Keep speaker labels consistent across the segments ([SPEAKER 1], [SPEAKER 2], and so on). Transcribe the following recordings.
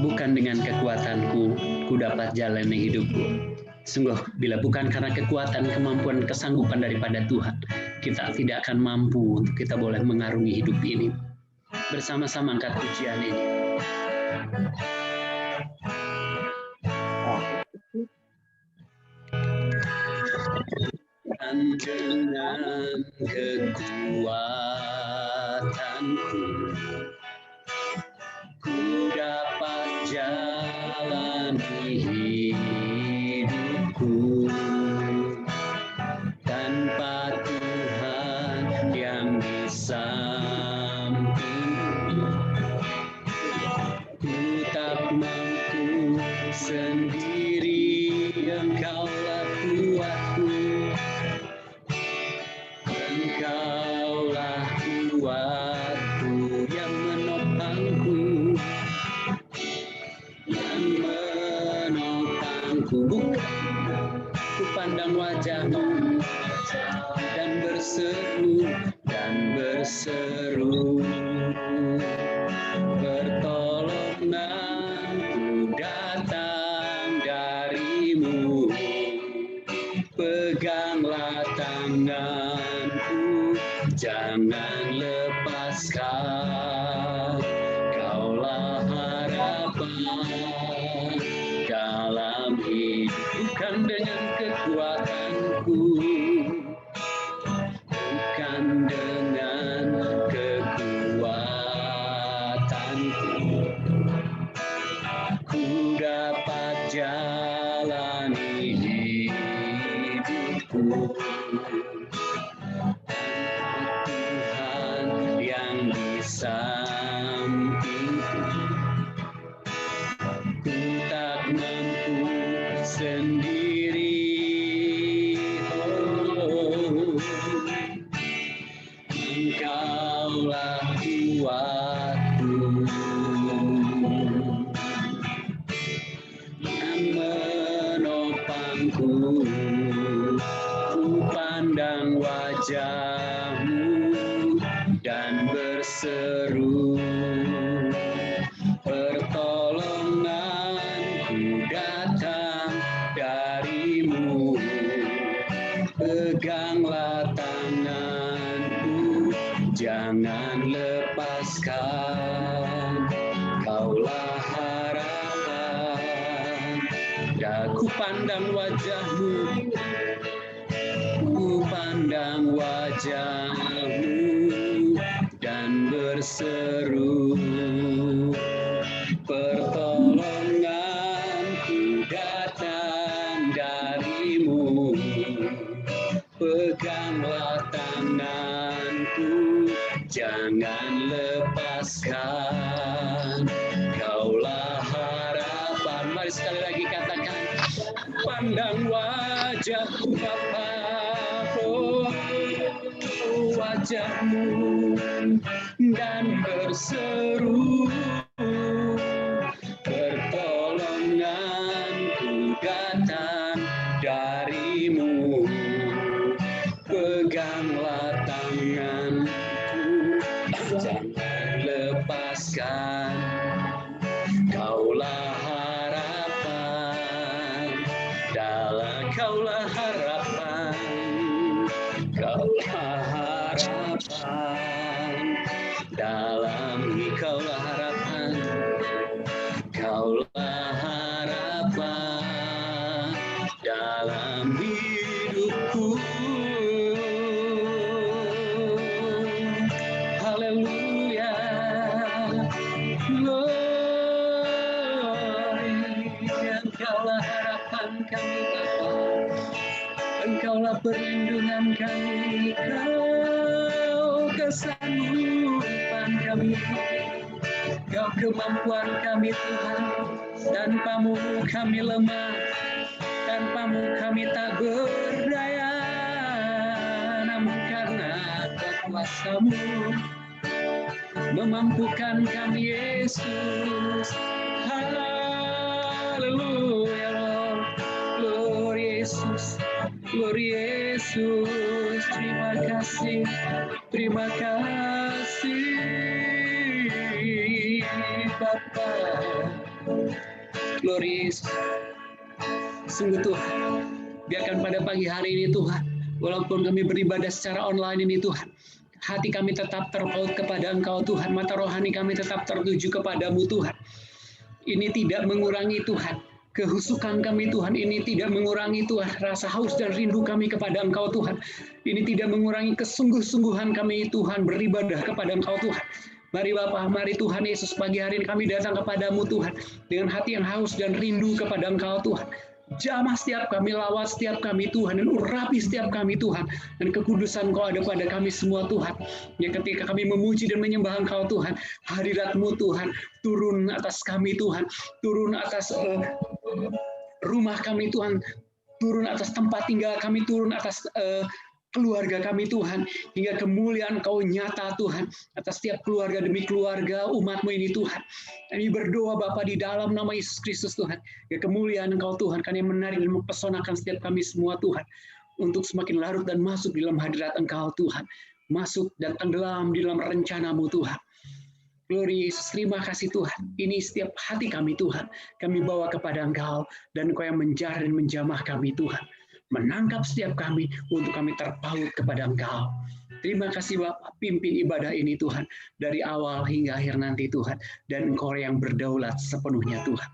[SPEAKER 1] bukan dengan kekuatanku ku dapat jalani hidupku. Sungguh, bila bukan karena kekuatan, kemampuan, kesanggupan daripada Tuhan, kita tidak akan mampu untuk kita boleh mengarungi hidup ini. Bersama-sama angkat pujian ini. Dan dengan kekuatanku, ku dapat jalani hidupku. Tanpa Tuhan yang di sampingku, ku tak mampu sendiri. Engkaulah kuatku, Engkaulah kuatku yang menopangku, Ku pandang wajah-Mu dan berseru, pertolonganku datang dari-Mu. Peganglah tanganku, jangan lepaskan. Kaulah harapan dalam hidup, bukan dengan kekuatanku, bukan dengan kekuatanku, ku dapat jalani hidupku. Tuhan yang di sampingku, ku tak mampu sendiri. Engkaulah kuatku yang menopangku. Ku pandang wajah-Mu dan berseru, pertolonganku datang dari-Mu. Peganglah tanganku, jangan lepaskan. Kaulah harapan, ku pandang wajah-Mu, ku pandang wajah-Mu dan berseru, pertolonganku datang dari-Mu. Peganglah tanganku, jangan lepaskan. Kaulah harapan. Mari sekali lagi katakan, pandang wajah-Mu Bapa, oh, wajah-Mu dan berseru, pertolonganku datang dari-Mu. Peganglah tanganku, jangan lepaskan. Kaulah harapan, Kaulah harapan, Kaulah harapan dalam Kaulah harapan, Kaulah harapan dalam hidupku. Haleluya, Engkaulah harapan kami Bapa, Engkaulah perlindungan kami, Kau kesanggupan kami, Kau kemampuan kami Tuhan. Tanpa-Mu kami lemah, tanpa-Mu kami tak berdaya, namun karena kuasa-Mu memampukan kami Yesus. Haleluya, Glory Yesus, Glory Yesus. Terima kasih Bapa. Glory. Sungguh Tuhan, biarkan pada pagi hari ini Tuhan, walaupun kami beribadah secara online ini Tuhan, hati kami tetap terpaut kepada Engkau Tuhan, mata rohani kami tetap tertuju kepadamu Tuhan. Ini tidak mengurangi Tuhan kehusukan kami Tuhan, ini tidak mengurangi Tuhan rasa haus dan rindu kami kepada Engkau Tuhan. Ini tidak mengurangi kesungguh-sungguhan kami Tuhan beribadah kepada Engkau Tuhan. Mari Bapa, mari Tuhan Yesus, pagi hari ini kami datang kepadamu Tuhan dengan hati yang haus dan rindu kepada Engkau Tuhan. Jamah setiap kami, lawat setiap kami Tuhan, dan urapi setiap kami Tuhan, dan kekudusan Kau ada pada kami semua Tuhan. Ya, ketika kami memuji dan menyembah Engkau Tuhan, hadirat-Mu Tuhan turun atas kami Tuhan, turun atas rumah kami Tuhan, turun atas tempat tinggal kami, turun atas keluarga kami Tuhan, hingga kemuliaan Kau nyata Tuhan atas setiap keluarga demi keluarga umat-Mu ini Tuhan. Kami berdoa Bapa di dalam nama Yesus Kristus Tuhan, ya kemuliaan Engkau Tuhan kan yang menarik dan mempesonakan setiap kami semua Tuhan, untuk semakin larut dan masuk di dalam hadirat Engkau Tuhan, masuk dan tenggelam di dalam rencana-Mu Tuhan. Glory Yesus, terima kasih Tuhan. Ini setiap hati kami Tuhan, kami bawa kepada Engkau, dan Engkau yang menjarah dan menjamah kami Tuhan. Menangkap setiap kami untuk kami terpaut kepada Engkau. Terima kasih Bapak, pimpin ibadah ini Tuhan, dari awal hingga akhir nanti Tuhan, dan Engkau yang berdaulat sepenuhnya Tuhan.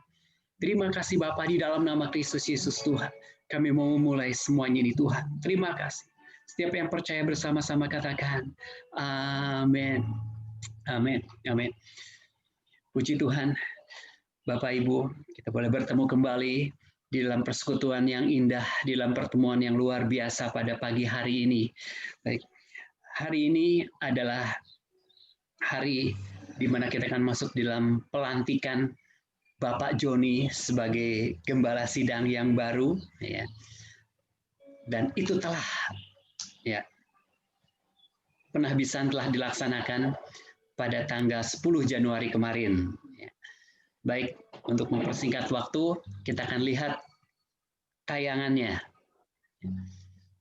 [SPEAKER 1] Terima kasih Bapak, di dalam nama Kristus Yesus Tuhan, kami mau memulai semuanya ini Tuhan. Terima kasih. Setiap yang percaya bersama-sama katakan, amin. Amin. Amin. Puji Tuhan, Bapak Ibu, kita boleh bertemu kembali di dalam persekutuan yang indah, di dalam pertemuan yang luar biasa pada pagi hari ini. Baik, hari ini adalah hari di mana kita akan masuk di dalam pelantikan Bapak Joni sebagai gembala sidang yang baru, ya. Dan itu telah, ya, penahbisan telah dilaksanakan pada tanggal 10 Januari kemarin. Ya. Baik, untuk mempersingkat waktu, kita akan lihat tayangannya.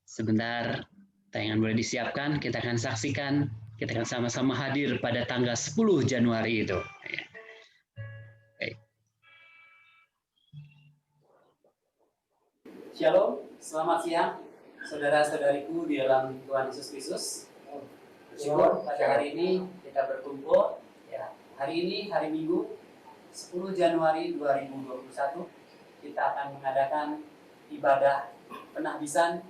[SPEAKER 1] Sebentar, tayangan boleh disiapkan, kita akan saksikan, kita akan sama-sama hadir pada tanggal 10 Januari itu.
[SPEAKER 2] Shalom, selamat siang, saudara-saudariku di dalam Tuhan Yesus Kristus. Bersyukur pada hari ini kita berkumpul. Ya, hari ini, hari Minggu, 10 Januari 2021, kita akan mengadakan ibadah penahbisan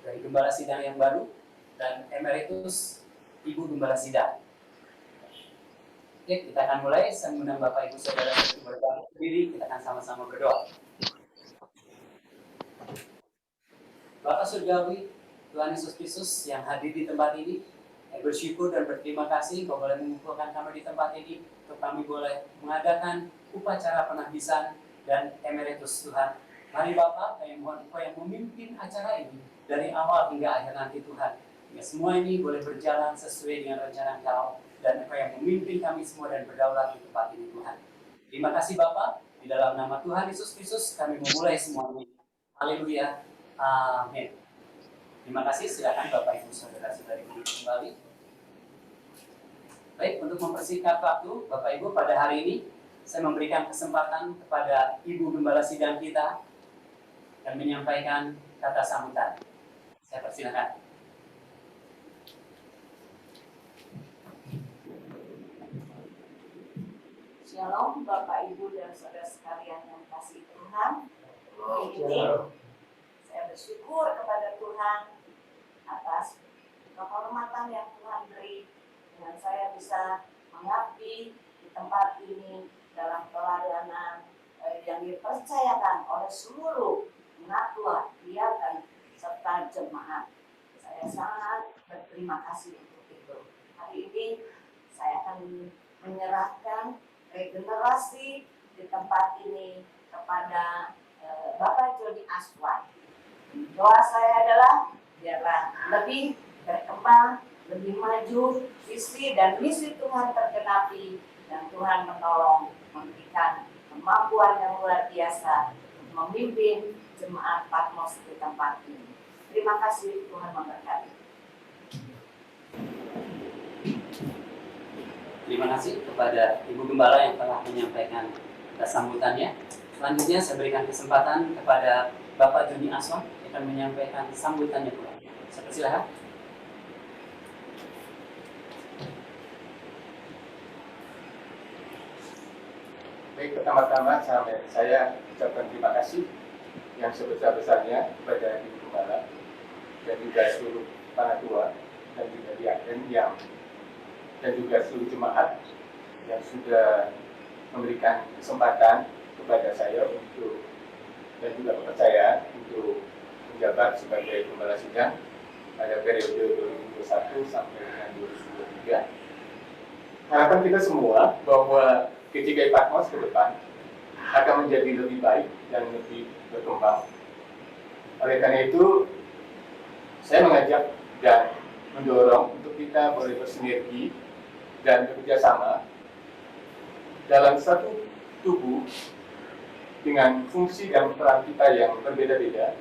[SPEAKER 2] dari Gembala Sidang yang baru dan Emeritus Ibu Gembala Sidang. Oke, kita akan mulai. Saya mengundang Bapak Ibu Saudara berdiri, kita akan sama-sama berdoa. Bapak Surgawi, Tuhan Yesus Kristus yang hadir di tempat ini, bersyukur dan berterima kasih Kau boleh mengumpulkan kami di tempat ini untuk kami boleh mengadakan upacara penahbisan dan emeritus Tuhan. Mari Bapak, kami mohon Kau yang memimpin acara ini dari awal hingga akhir nanti Tuhan. Ya, semua ini boleh berjalan sesuai dengan rencana Kau dan Kau yang memimpin kami semua dan berdaulat di tempat ini Tuhan. Terima kasih Bapak, di dalam nama Tuhan Yesus Kristus kami memulai semua ini. Haleluya. Amin. Terima kasih, silakan Bapak Ibu Saudara-saudari kembali. Baik, untuk mempersingkat waktu, Bapak Ibu, pada hari ini saya memberikan kesempatan kepada Ibu Gembala Sidang kita dan menyampaikan kata sambutan. Saya persilakan.
[SPEAKER 3] Shalom Bapak Ibu dan Saudara sekalian yang kasih Tuhan. Ini saya bersyukur kepada Tuhan atas kehormatan yang Tuhan beri dengan saya bisa mengabdi di tempat ini dalam pelayanan yang dipercayakan oleh seluruh penatua, dan serta jemaat. Saya sangat berterima kasih untuk itu. Hari ini saya akan menyerahkan regenerasi di tempat ini kepada Bapak Joni Aswan. Doa saya adalah biarlah lebih berkembang, lebih maju, visi dan misi Tuhan tergenapi, dan Tuhan menolong memberikan kemampuan yang luar biasa memimpin jemaat Patmos di tempat ini. Terima kasih, Tuhan memberkati.
[SPEAKER 2] Terima kasih kepada Ibu Gembala yang telah menyampaikan sambutannya. Selanjutnya saya berikan kesempatan kepada Bapak Joni Aswan yang akan menyampaikan sambutannya pula. Saya persilakan.
[SPEAKER 4] Baik, pertama-tama saya ucapkan terima kasih yang sebesar-besarnya kepada Ibu Gembala dan juga seluruh panatua dan juga diaken dan juga seluruh jemaat yang sudah memberikan kesempatan kepada saya untuk dan juga kepercayaan untuk menjabat sebagai Gembala Sidang pada periode 2021 sampai dengan 2023. Harapan kita semua bahwa GCKI Patmos ke depan akan menjadi lebih baik dan lebih berkembang. Oleh karena itu, saya mengajak dan mendorong untuk kita boleh bersinergi dan bekerja sama dalam satu tubuh dengan fungsi dan peran kita yang berbeda-beda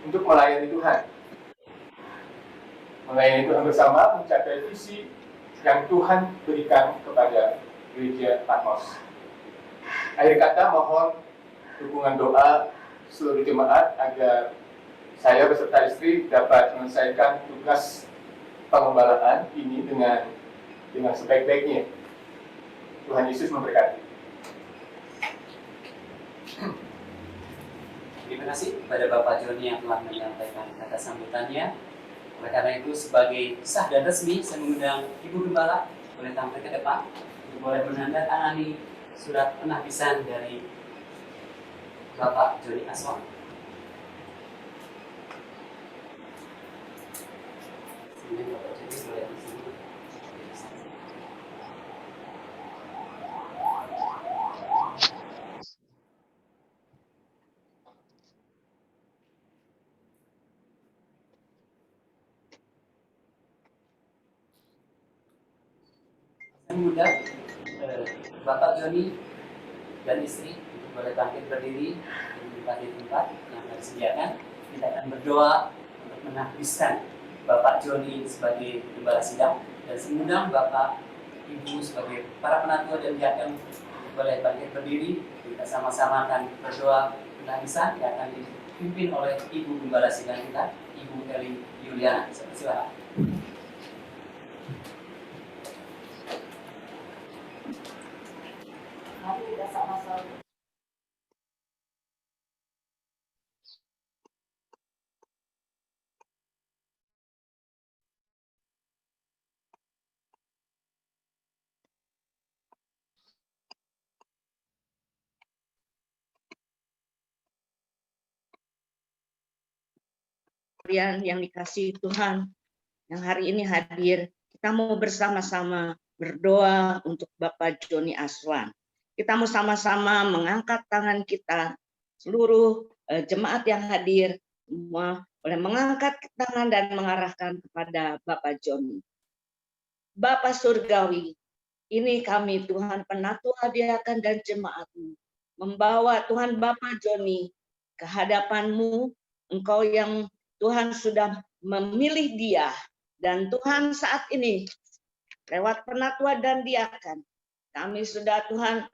[SPEAKER 4] untuk melayani Tuhan. Melayani Tuhan bersama mencapai visi yang Tuhan berikan kepada Gereja Patmos. Akhir kata, mohon dukungan doa seluruh jemaat agar saya beserta istri dapat menyelesaikan tugas pengembalaan ini dengan sebaik-baiknya. Tuhan Yesus memberkati.
[SPEAKER 2] Terima kasih kepada Bapak Joni yang telah menyampaikan kata sambutannya. Oleh karena itu, sebagai sah dan resmi, saya mengundang Ibu Gembala boleh tampil ke depan untuk boleh menandatangani surat penahbisan dari Bapak Joni Aswan. Kemudian Bapak Joni boleh di sini. Saya mengundang Bapak Joni dan istri untuk boleh bangkit berdiri di tempat yang akan disediakan. Kita akan berdoa untuk menahbiskan Bapak Joni sebagai Gembala Sidang dan mengundang Bapak Ibu sebagai para penatua dan diaken boleh bangkit berdiri. Kita sama-sama akan berdoa penahbisan yang akan dipimpin oleh Ibu Gembala Sidang kita, Ibu Eli Yuliana. Silakan.
[SPEAKER 3] Mari kita sama-sama.
[SPEAKER 5] Yang dikasihi Tuhan, yang hari ini hadir, kita mau bersama-sama berdoa untuk Bapak Joni Aswan. Kita mau sama-sama mengangkat tangan kita, seluruh jemaat yang hadir, semua boleh mengangkat tangan dan mengarahkan kepada Bapak Joni. Bapak Surgawi, ini kami Tuhan penatua diaken dan jemaat-Mu, membawa Tuhan Bapak Joni ke hadapan-Mu, Engkau yang Tuhan sudah memilih dia, dan Tuhan saat ini lewat penatua dan diaken kami sudah Tuhan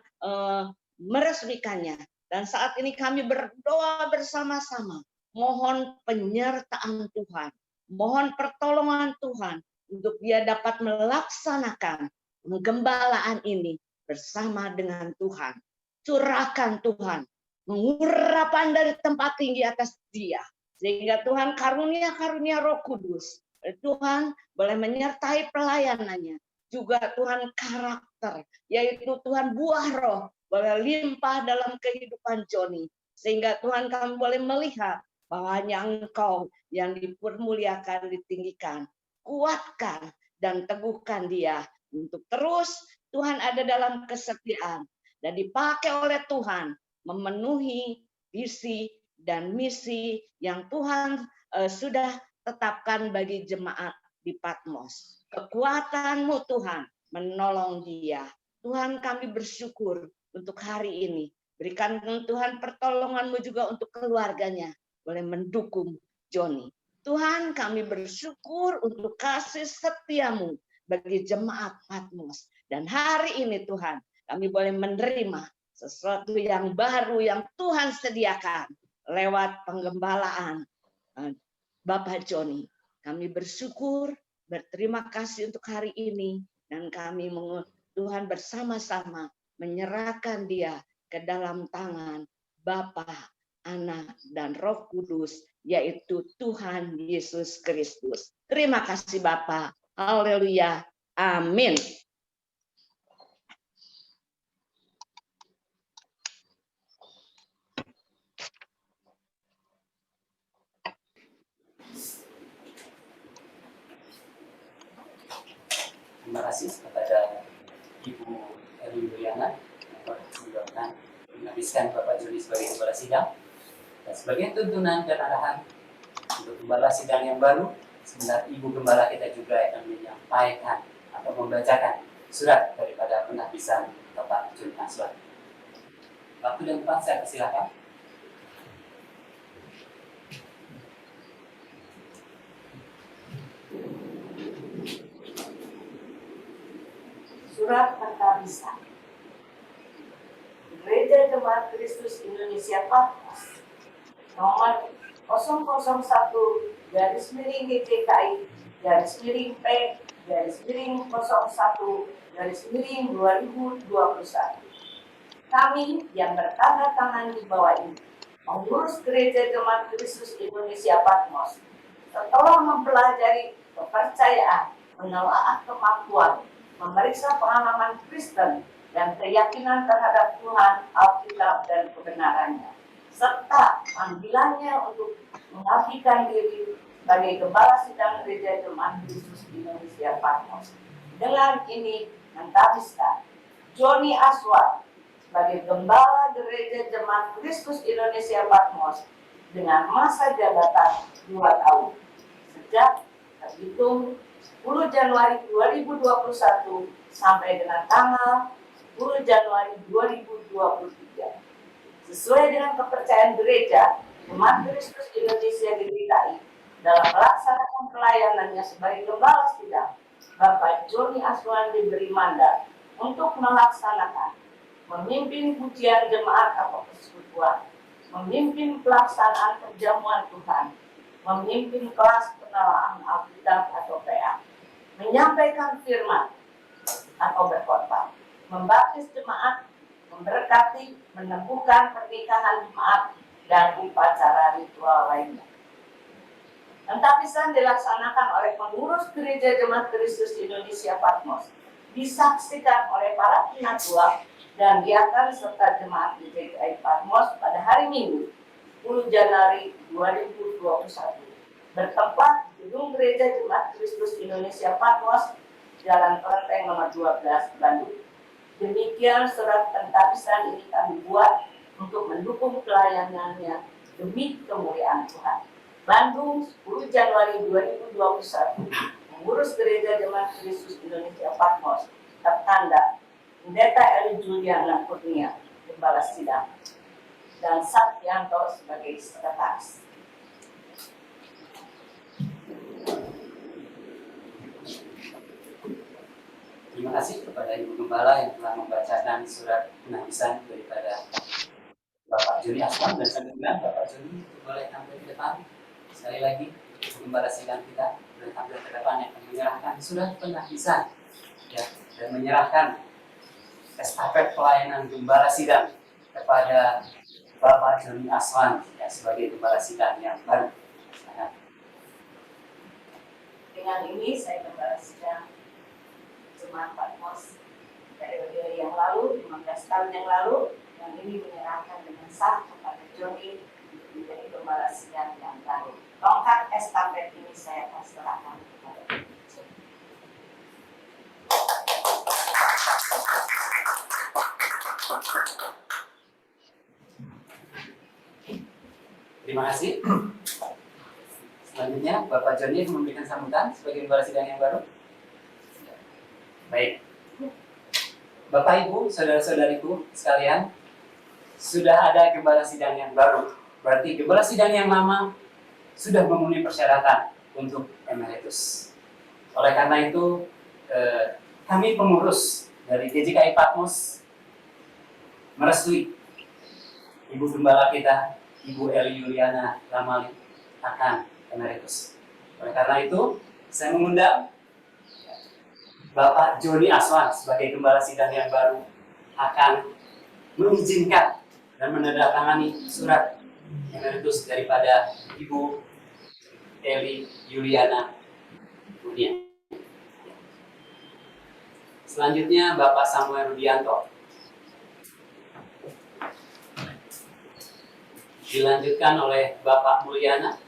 [SPEAKER 5] meresmikannya, dan saat ini kami berdoa bersama-sama mohon penyertaan Tuhan, mohon pertolongan Tuhan untuk dia dapat melaksanakan penggembalaan ini bersama dengan Tuhan. Curahkan Tuhan pengurapan dari tempat tinggi atas dia, sehingga Tuhan karunia Roh Kudus, Tuhan boleh menyertai pelayanannya, juga Tuhan karakter, yaitu Tuhan buah roh, boleh limpah dalam kehidupan Joni, sehingga Tuhan kami boleh melihat bahwa hanya Engkau yang dipermuliakan, ditinggikan, kuatkan dan teguhkan dia untuk terus Tuhan ada dalam kesetiaan dan dipakai oleh Tuhan memenuhi visi dan misi yang Tuhan sudah tetapkan bagi jemaat di Patmos. Kekuatan-Mu Tuhan menolong dia. Tuhan kami bersyukur untuk hari ini. Berikan Tuhan pertolongan-Mu juga untuk keluarganya. Boleh mendukung Joni. Tuhan kami bersyukur untuk kasih setia-Mu bagi jemaat Patmos. Dan hari ini Tuhan kami boleh menerima sesuatu yang baru yang Tuhan sediakan lewat penggembalaan Bapak Joni. Kami bersyukur, berterima kasih untuk hari ini, dan kami Tuhan bersama-sama menyerahkan dia ke dalam tangan Bapa, Anak, dan Roh Kudus, yaitu Tuhan Yesus Kristus. Terima kasih Bapa. Haleluya. Amin.
[SPEAKER 2] Terima kasih kepada Ibu Erwin Yuliana yang sudah menghabiskan Bapak Joni sebagai gembala sidang, dan sebagai tuntunan dan arahan untuk gembala sidang yang baru, sebentar Ibu Gembala kita juga akan menyampaikan atau membacakan surat daripada penghabisan Bapak Joni Aswan. Waktu dan tempat saya persilakan.
[SPEAKER 3] Surat penghabisan Gereja Jemaat Kristus Indonesia Patmos nomor 001-P-P-01-2021. Kami yang bertanda tangan di bawah ini, pengurus Gereja Jemaat Kristus Indonesia Patmos, setelah mempelajari kepercayaan, menelaah kemampuan, memeriksa pengalaman Kristen dan keyakinan terhadap Tuhan, Alkitab, dan kebenarannya, serta panggilannya untuk mengabdikan diri sebagai gembala sidang Gereja Jemaat Kristus Indonesia Patmos. Dengan ini mentahbiskan Joni Aswan sebagai gembala Gereja Jemaat Kristus Indonesia Patmos dengan masa jabatan 2 tahun sejak terhitung 10 Januari 2021 sampai dengan tanggal 10 Januari 2023. Sesuai dengan kepercayaan Gereja Jemaat Kristus Indonesia GGKI dalam melaksanakan pelayanannya sebagai gembala sidang, Bapak Joni Aswan diberi mandat untuk melaksanakan, memimpin pujian jemaat atau persekutuan, memimpin pelaksanaan perjamuan Tuhan, memimpin kelas penelaahan Alkitab atau PA, menyampaikan firman atau berkhotbah, membaptis jemaat, memberkati, meneguhkan pernikahan jemaat, dan upacara ritual lainnya. Penghabisan dilaksanakan oleh pengurus Gereja Jemaat Kristus Indonesia Patmos, disaksikan oleh para penatua dan diakan serta jemaat di GKI Patmos pada hari Minggu 10 Januari 2021 bertempat di Gedung Gereja Jemaat Kristus Indonesia Patmos, Jalan Kelenteng nomor 12, Bandung. Demikian surat penghabisan ini kami buat untuk mendukung pelayanannya demi kemuliaan Tuhan. Bandung, 10 Januari 2021. Pengurus Gereja Jemaat Kristus Indonesia Patmos, tertanda Pendeta Eli Juliana Kurnia, Gembala Sidang, dan Satyanto sebagai sekretaris.
[SPEAKER 2] Terima kasih kepada Ibu Gembala yang telah membacakan surat penghabisan daripada Bapak Joni Aswan, dan sebelumnya Bapak Joni boleh tampil di depan. Sekali lagi, Ibu Gembala sidang kita boleh tampil ke depan yang akan menyerahkan surat penghabisan ya, dan menyerahkan estafet pelayanan Gembala sidang kepada Bapak Joni Aswan ya, sebagai Gembala sidang yang baru.
[SPEAKER 3] Dengan ini saya Gembala sidang Jemaat Patmos periode yang lalu, 15 tahun yang lalu, yang ini menyerahkan dengan sah kepada Joni menjadi gembala sidang yang baru. Tongkat estafet ini saya pasrahkan kepada Joni.
[SPEAKER 2] Terima kasih. Selanjutnya Bapak Joni memberikan sambutan sebagai gembala sidang yang baru. Baik, Bapak Ibu, saudara-saudariku sekalian, sudah ada gembala sidang yang baru. Berarti gembala sidang yang lama sudah memenuhi persyaratan untuk emeritus. Oleh karena itu, kami pengurus dari GJKI Patmos merestui Ibu Gembala kita, Ibu Eli Yuliana Ramali akan emeritus. Oleh karena itu, saya mengundang Bapak Joni Aswan sebagai Gembala Sidang yang baru akan mengizinkan dan menandatangani surat emeritus daripada Ibu Eli Yuliana Dunia. Selanjutnya Bapak Samuel Rudianto. Dilanjutkan oleh Bapak Mulyana.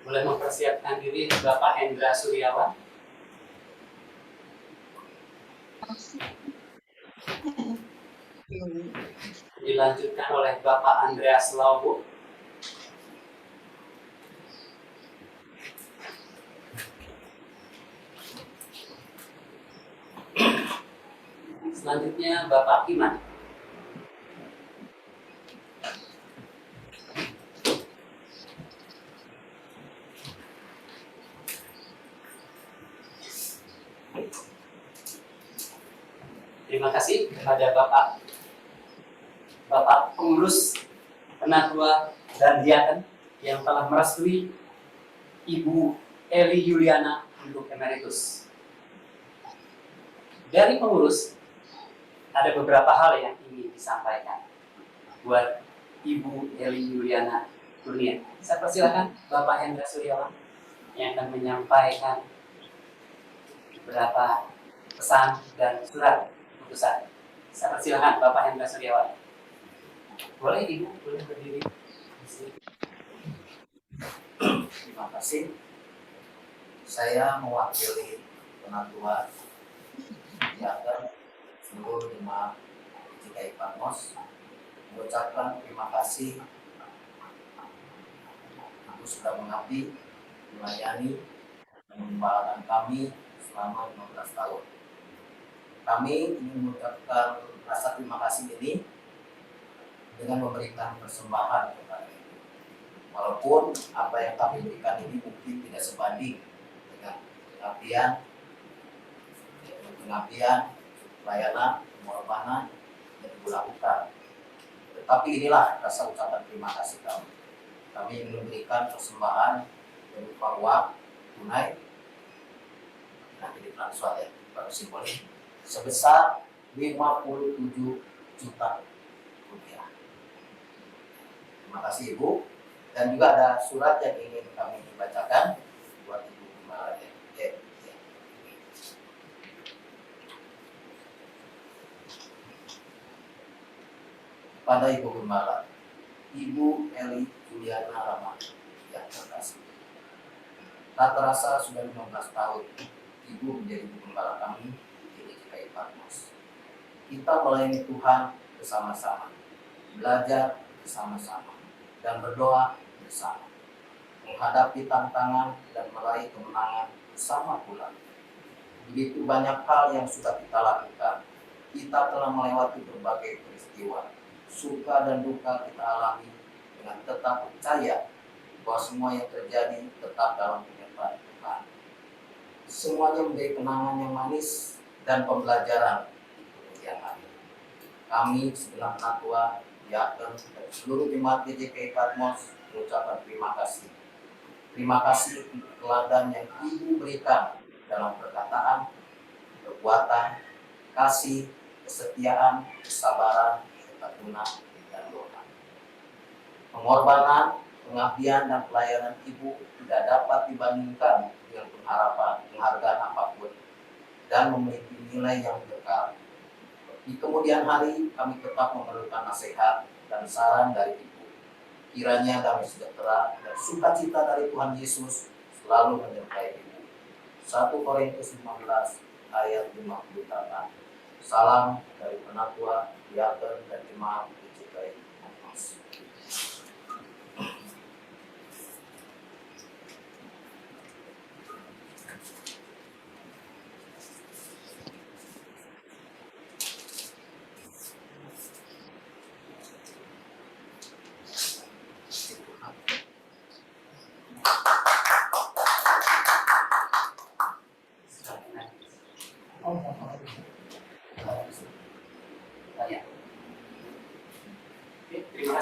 [SPEAKER 2] Boleh mempersiapkan diri Bapak Hendra Suryawan. Dilanjutkan oleh Bapak Andreas Laubo. Selanjutnya Bapak Iman. Terima kasih kepada Bapak pengurus, penatua, dan diaken yang telah merestui Ibu Eli Yuliana untuk emeritus. Dari pengurus, ada beberapa hal yang ingin disampaikan buat Ibu Eli Yuliana Dunia. Saya persilakan Bapak Hendra Suryawan yang akan menyampaikan beberapa pesan dan surat putusan. Saya persilakan Bapak Hendra Suryawan. Boleh Ibu, boleh berdiri.
[SPEAKER 6] Terima kasih. Saya mewakili penatua diaken seluruh jemaat GKI Patmos mengucapkan terima kasih untuk sudah mengabdi, melayani, dan mengembalakan kami selama 15 tahun. Kami ingin mengucapkan rasa terima kasih ini dengan memberikan persembahan kepada Ibu. Walaupun apa yang kami berikan ini mungkin tidak sebanding dengan pengabdian, pelayanan, pengorbanan yang Ibu lakukan. Tetapi inilah rasa ucapan terima kasih kami. Kami ingin memberikan persembahan berupa uang tunai, nanti ditransfer ya, baru simbolik, sebesar 57 juta rupiah. Terima kasih Ibu. Dan juga ada surat yang ingin kami bacakan buat Ibu Gembala. Pada Ibu Gembala, Ibu Eli Yuliana Ramali yang terkasih. Tak terasa sudah 15 tahun Ibu menjadi Ibu Gembala kami di GKI Patmos. Kita melayani Tuhan bersama-sama, belajar bersama-sama, dan berdoa bersama, menghadapi tantangan dan meraih kemenangan bersama pula. Begitu banyak hal yang sudah kita lakukan. Kita telah melewati berbagai peristiwa, suka dan duka kita alami dengan tetap percaya bahwa semua yang terjadi tetap dalam penyertaan Tuhan. Semuanya menjadi kenangan yang manis dan pembelajaran di kemudian hari. Kami segenap penatua, diaken, dan seluruh jemaat GKI Patmos mengucapkan terima kasih. Terima kasih untuk teladan yang Ibu berikan dalam perkataan, perbuatan, kasih, kesetiaan, kesabaran, ketekunan, dan doa. Pengorbanan, pengabdian, dan pelayanan Ibu tidak dapat dibandingkan dengan penghargaan apapun dan memiliki nilai yang kekal. Di kemudian hari kami tetap memerlukan nasihat dan saran dari Ibu. Kiranya damai sejahtera dan sukacita dari Tuhan Yesus selalu menyertai Ibu. 1 Korintus 15 ayat 58. Salam dari penatua, diaken, dan jemaat GKI Patmos.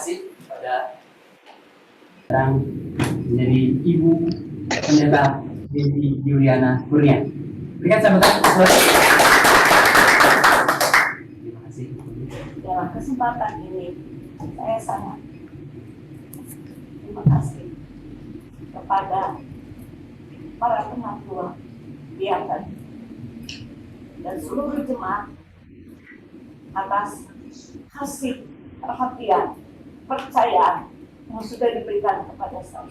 [SPEAKER 2] kasih pada sekarang menjadi Ibu Pendeta Devi Juliana Kurnia. Berikan sambutan. Terima kasih.
[SPEAKER 3] Dalam kesempatan ini saya sangat terima kasih kepada para penatua diaken dan seluruh jemaat atas kasih, perhatian, percayaan yang sudah diberikan kepada saya.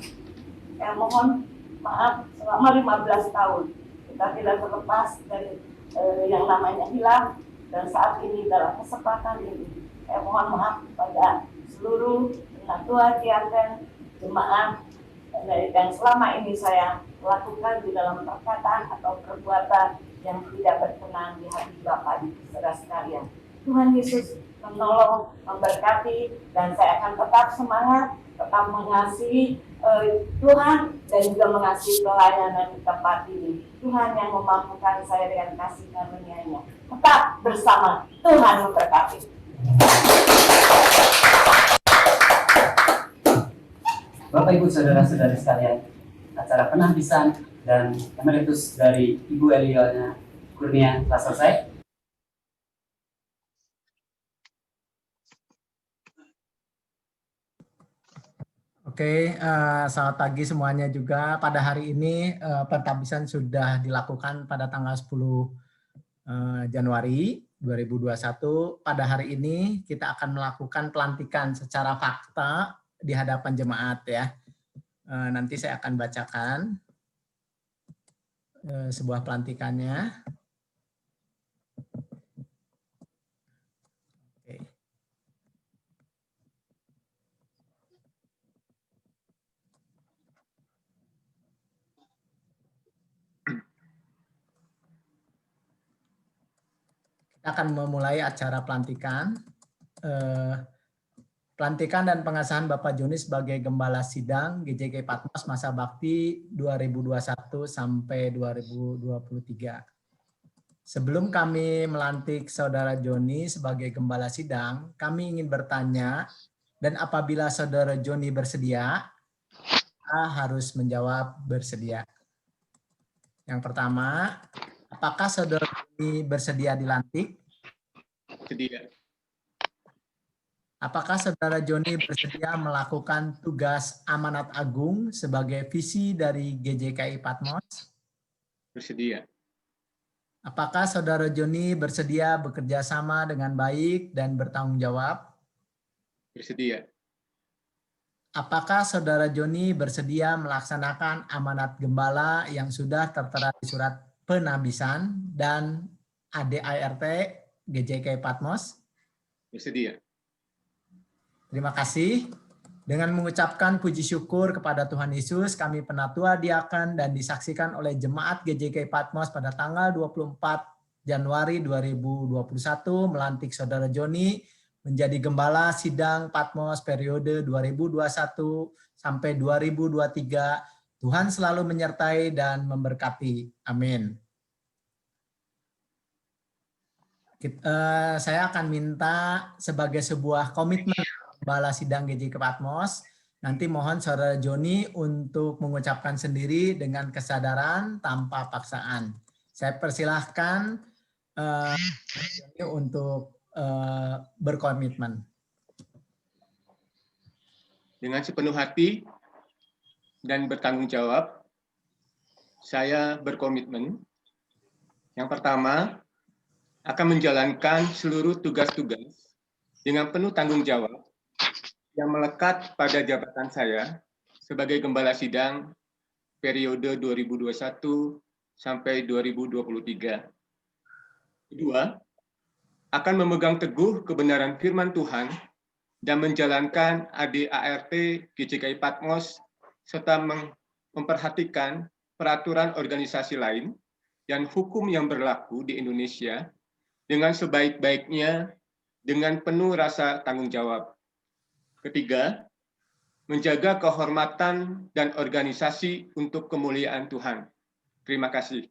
[SPEAKER 3] Saya mohon maaf selama 15 tahun kita tidak terlepas dari yang namanya hilang, dan saat ini dalam kesempatan ini saya mohon maaf kepada seluruh penatua diaken, jemaat yang selama ini saya lakukan di dalam perkataan atau perbuatan yang tidak berkenan di hati Bapak saudara sekalian. Tuhan Yesus menolong, memberkati, dan saya akan tetap semangat, tetap mengasihi Tuhan dan juga mengasihi pelayanan di tempat ini. Tuhan yang memampukan saya dengan kasih karunia-Nya. Tetap bersama, Tuhan memberkati.
[SPEAKER 2] Bapak Ibu saudara-saudari sekalian, acara penahbisan dan emeritus dari Ibu Eliana Kurnia telah selesai.
[SPEAKER 7] Oke, selamat pagi semuanya juga. Pada hari ini penahbisan sudah dilakukan pada tanggal 10 Januari 2021. Pada hari ini kita akan melakukan pelantikan secara fakta di hadapan jemaat ya. Nanti saya akan bacakan sebuah pelantikannya. Oke. Kita akan memulai acara pelantikan. Pelantikan dan pengesahan Bapak Joni sebagai Gembala Sidang GJKI Patmos masa bakti 2021 sampai 2023. Sebelum kami melantik Saudara Joni sebagai Gembala Sidang, kami ingin bertanya, dan apabila Saudara Joni bersedia, kita harus menjawab bersedia. Yang pertama, apakah Saudara Joni bersedia dilantik?
[SPEAKER 4] Sedia.
[SPEAKER 7] Apakah Saudara Joni bersedia melakukan tugas amanat agung sebagai visi dari GJKI Patmos?
[SPEAKER 4] Bersedia.
[SPEAKER 7] Apakah Saudara Joni bersedia bekerja sama dengan baik dan bertanggung jawab?
[SPEAKER 4] Bersedia.
[SPEAKER 7] Apakah Saudara Joni bersedia melaksanakan amanat gembala yang sudah tertera di surat penahbisan dan ADART GJKI Patmos?
[SPEAKER 4] Bersedia.
[SPEAKER 7] Terima kasih. Dengan mengucapkan puji syukur kepada Tuhan Yesus, kami penatua diaken dan disaksikan oleh jemaat GJKI Patmos pada tanggal 24 Januari 2021 melantik Saudara Joni menjadi Gembala Sidang Patmos periode 2021 sampai 2023. Tuhan selalu menyertai dan memberkati. Amin. Saya akan minta sebagai sebuah komitmen Gembala Sidang GJKI Patmos, nanti mohon Saudara Joni untuk mengucapkan sendiri dengan kesadaran tanpa paksaan. Saya persilahkan Joni untuk berkomitmen.
[SPEAKER 4] Dengan sepenuh hati dan bertanggung jawab, saya berkomitmen. Yang pertama, akan menjalankan seluruh tugas-tugas dengan penuh tanggung jawab yang melekat pada jabatan saya sebagai Gembala Sidang periode 2021 sampai 2023. Kedua, akan memegang teguh kebenaran firman Tuhan dan menjalankan ADART GJKI Patmos serta memperhatikan peraturan organisasi lain dan hukum yang berlaku di Indonesia dengan sebaik-baiknya dengan penuh rasa tanggung jawab. Ketiga, menjaga kehormatan dan organisasi untuk kemuliaan Tuhan. Terima kasih.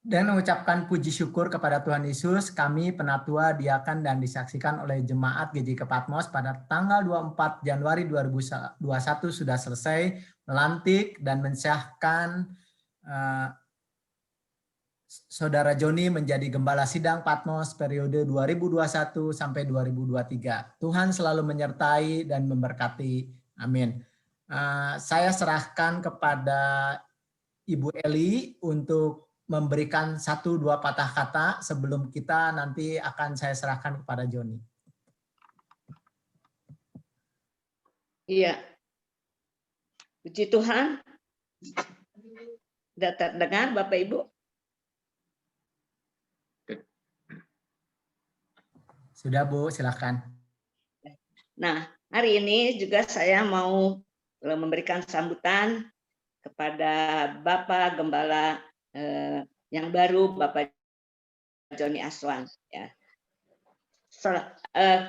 [SPEAKER 7] Dan mengucapkan puji syukur kepada Tuhan Yesus, kami penatua diakan dan disaksikan oleh jemaat GJK Patmos pada tanggal 24 Januari 2021 sudah selesai melantik dan mensyahkan Saudara Joni menjadi Gembala Sidang Patmos periode 2021 sampai 2023. Tuhan selalu menyertai dan memberkati. Amin. Saya serahkan kepada Ibu Eli untuk memberikan 1-2 patah kata sebelum kita nanti akan saya serahkan kepada Joni.
[SPEAKER 5] Iya, puji Tuhan. Sudah terdengar Bapak Ibu?
[SPEAKER 7] Sudah Bu, silakan.
[SPEAKER 5] Nah, hari ini juga saya mau memberikan sambutan kepada Bapak Gembala yang baru, Bapak Joni Aswan. Ya.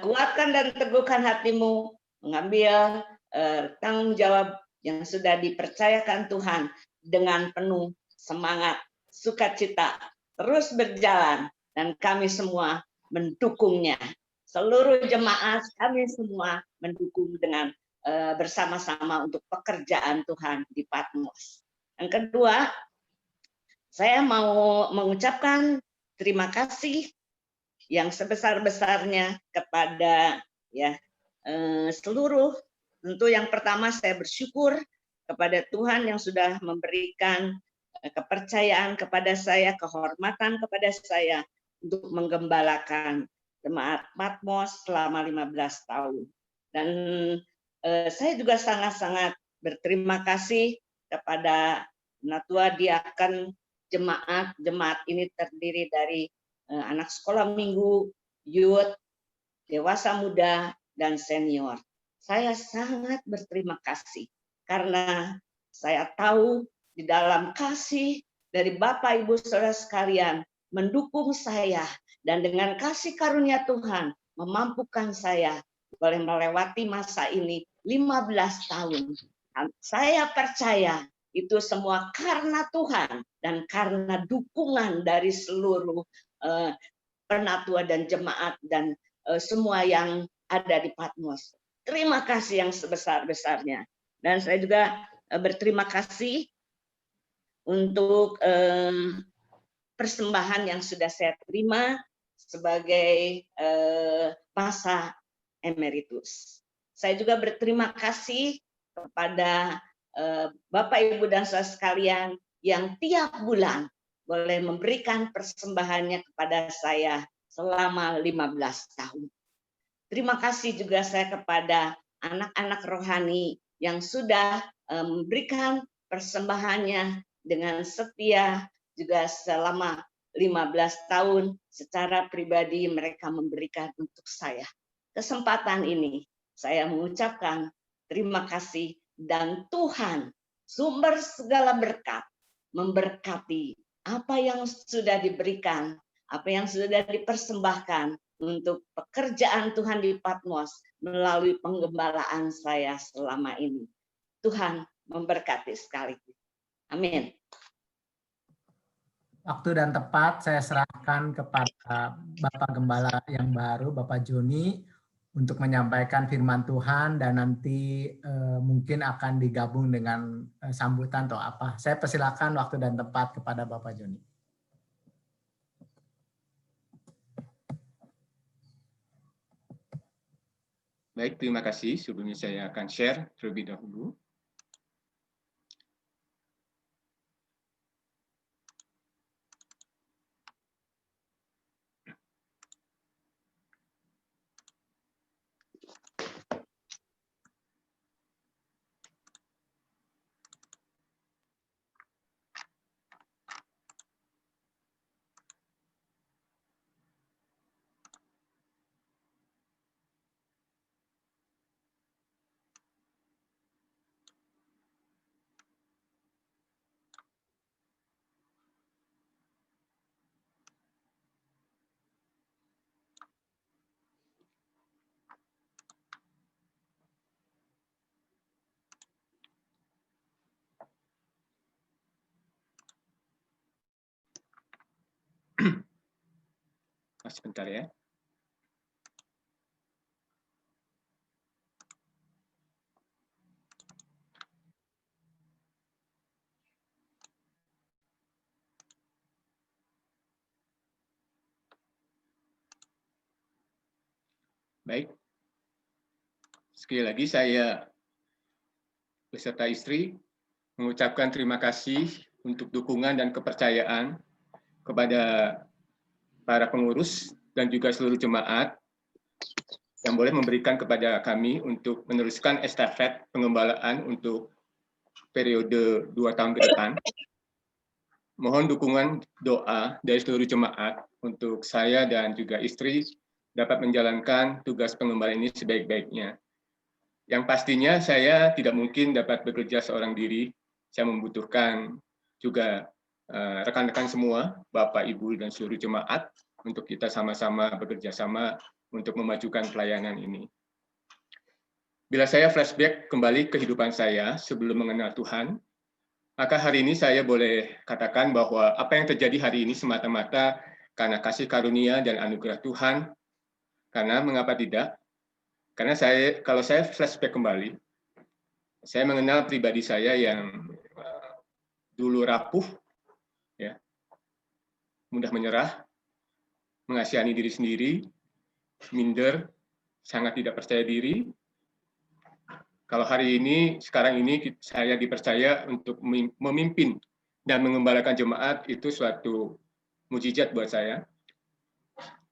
[SPEAKER 5] Kuatkan dan teguhkan hatimu, mengambil tanggung jawab yang sudah dipercayakan Tuhan dengan penuh semangat, sukacita, terus berjalan, dan kami semua mendukungnya. Seluruh jemaat kami semua mendukung dengan bersama-sama untuk pekerjaan Tuhan di Patmos. Yang kedua, saya mau mengucapkan terima kasih yang sebesar-besarnya kepada seluruh. Tentu yang pertama saya bersyukur kepada Tuhan yang sudah memberikan kepercayaan kepada saya, kehormatan kepada saya untuk menggembalakan jemaat Patmos selama 15 tahun. Dan saya juga sangat-sangat berterima kasih kepada Penatua Diaken jemaat ini terdiri dari anak sekolah minggu, youth, dewasa muda, dan senior. Saya sangat berterima kasih karena saya tahu di dalam kasih dari Bapak Ibu Saudara sekalian mendukung saya, dan dengan kasih karunia Tuhan memampukan saya boleh melewati masa ini 15 tahun. Saya percaya itu semua karena Tuhan dan karena dukungan dari seluruh penatua dan jemaat dan semua yang ada di Patmos. Terima kasih yang sebesar-besarnya. Dan saya juga berterima kasih untuk persembahan yang sudah saya terima sebagai masa emeritus. Saya juga berterima kasih kepada Bapak, Ibu, dan saudara sekalian yang tiap bulan boleh memberikan persembahannya kepada saya selama 15 tahun. Terima kasih juga saya kepada anak-anak rohani yang sudah memberikan persembahannya dengan setia juga selama 15 tahun secara pribadi mereka memberikan untuk saya. Kesempatan ini saya mengucapkan terima kasih, dan Tuhan sumber segala berkat memberkati apa yang sudah diberikan, apa yang sudah dipersembahkan untuk pekerjaan Tuhan di Patmos melalui penggembalaan saya selama ini. Tuhan memberkati sekali. Amin.
[SPEAKER 7] Waktu dan tepat saya serahkan kepada Bapak Gembala yang baru, Bapak Joni, untuk menyampaikan firman Tuhan, dan nanti mungkin akan digabung dengan sambutan atau apa. Saya persilakan waktu dan tempat kepada Bapak Joni.
[SPEAKER 4] Baik, terima kasih. Sebelumnya saya akan share terlebih dahulu. Sebentar ya. Baik. Sekali lagi saya beserta istri mengucapkan terima kasih untuk dukungan dan kepercayaan kepada para pengurus dan juga seluruh jemaat yang boleh memberikan kepada kami untuk meneruskan estafet pengembalaan untuk periode 2 tahun ke depan. Mohon dukungan doa dari seluruh jemaat untuk saya dan juga istri dapat menjalankan tugas pengembalaan ini sebaik-baiknya. Yang pastinya saya tidak mungkin dapat bekerja seorang diri. Saya membutuhkan juga rekan-rekan semua, Bapak, Ibu, dan seluruh jemaat untuk kita sama-sama bekerja sama untuk memajukan pelayanan ini. Bila saya flashback kembali kehidupan saya sebelum mengenal Tuhan, maka hari ini saya boleh katakan bahwa apa yang terjadi hari ini semata-mata karena kasih karunia dan anugerah Tuhan. Karena mengapa tidak? Karena kalau saya flashback kembali, saya mengenal pribadi saya yang dulu rapuh, ya, mudah menyerah, mengasihani diri sendiri, minder, sangat tidak percaya diri. Kalau hari ini, sekarang ini saya dipercaya untuk memimpin dan mengembalakan jemaat, itu suatu mukjizat buat saya.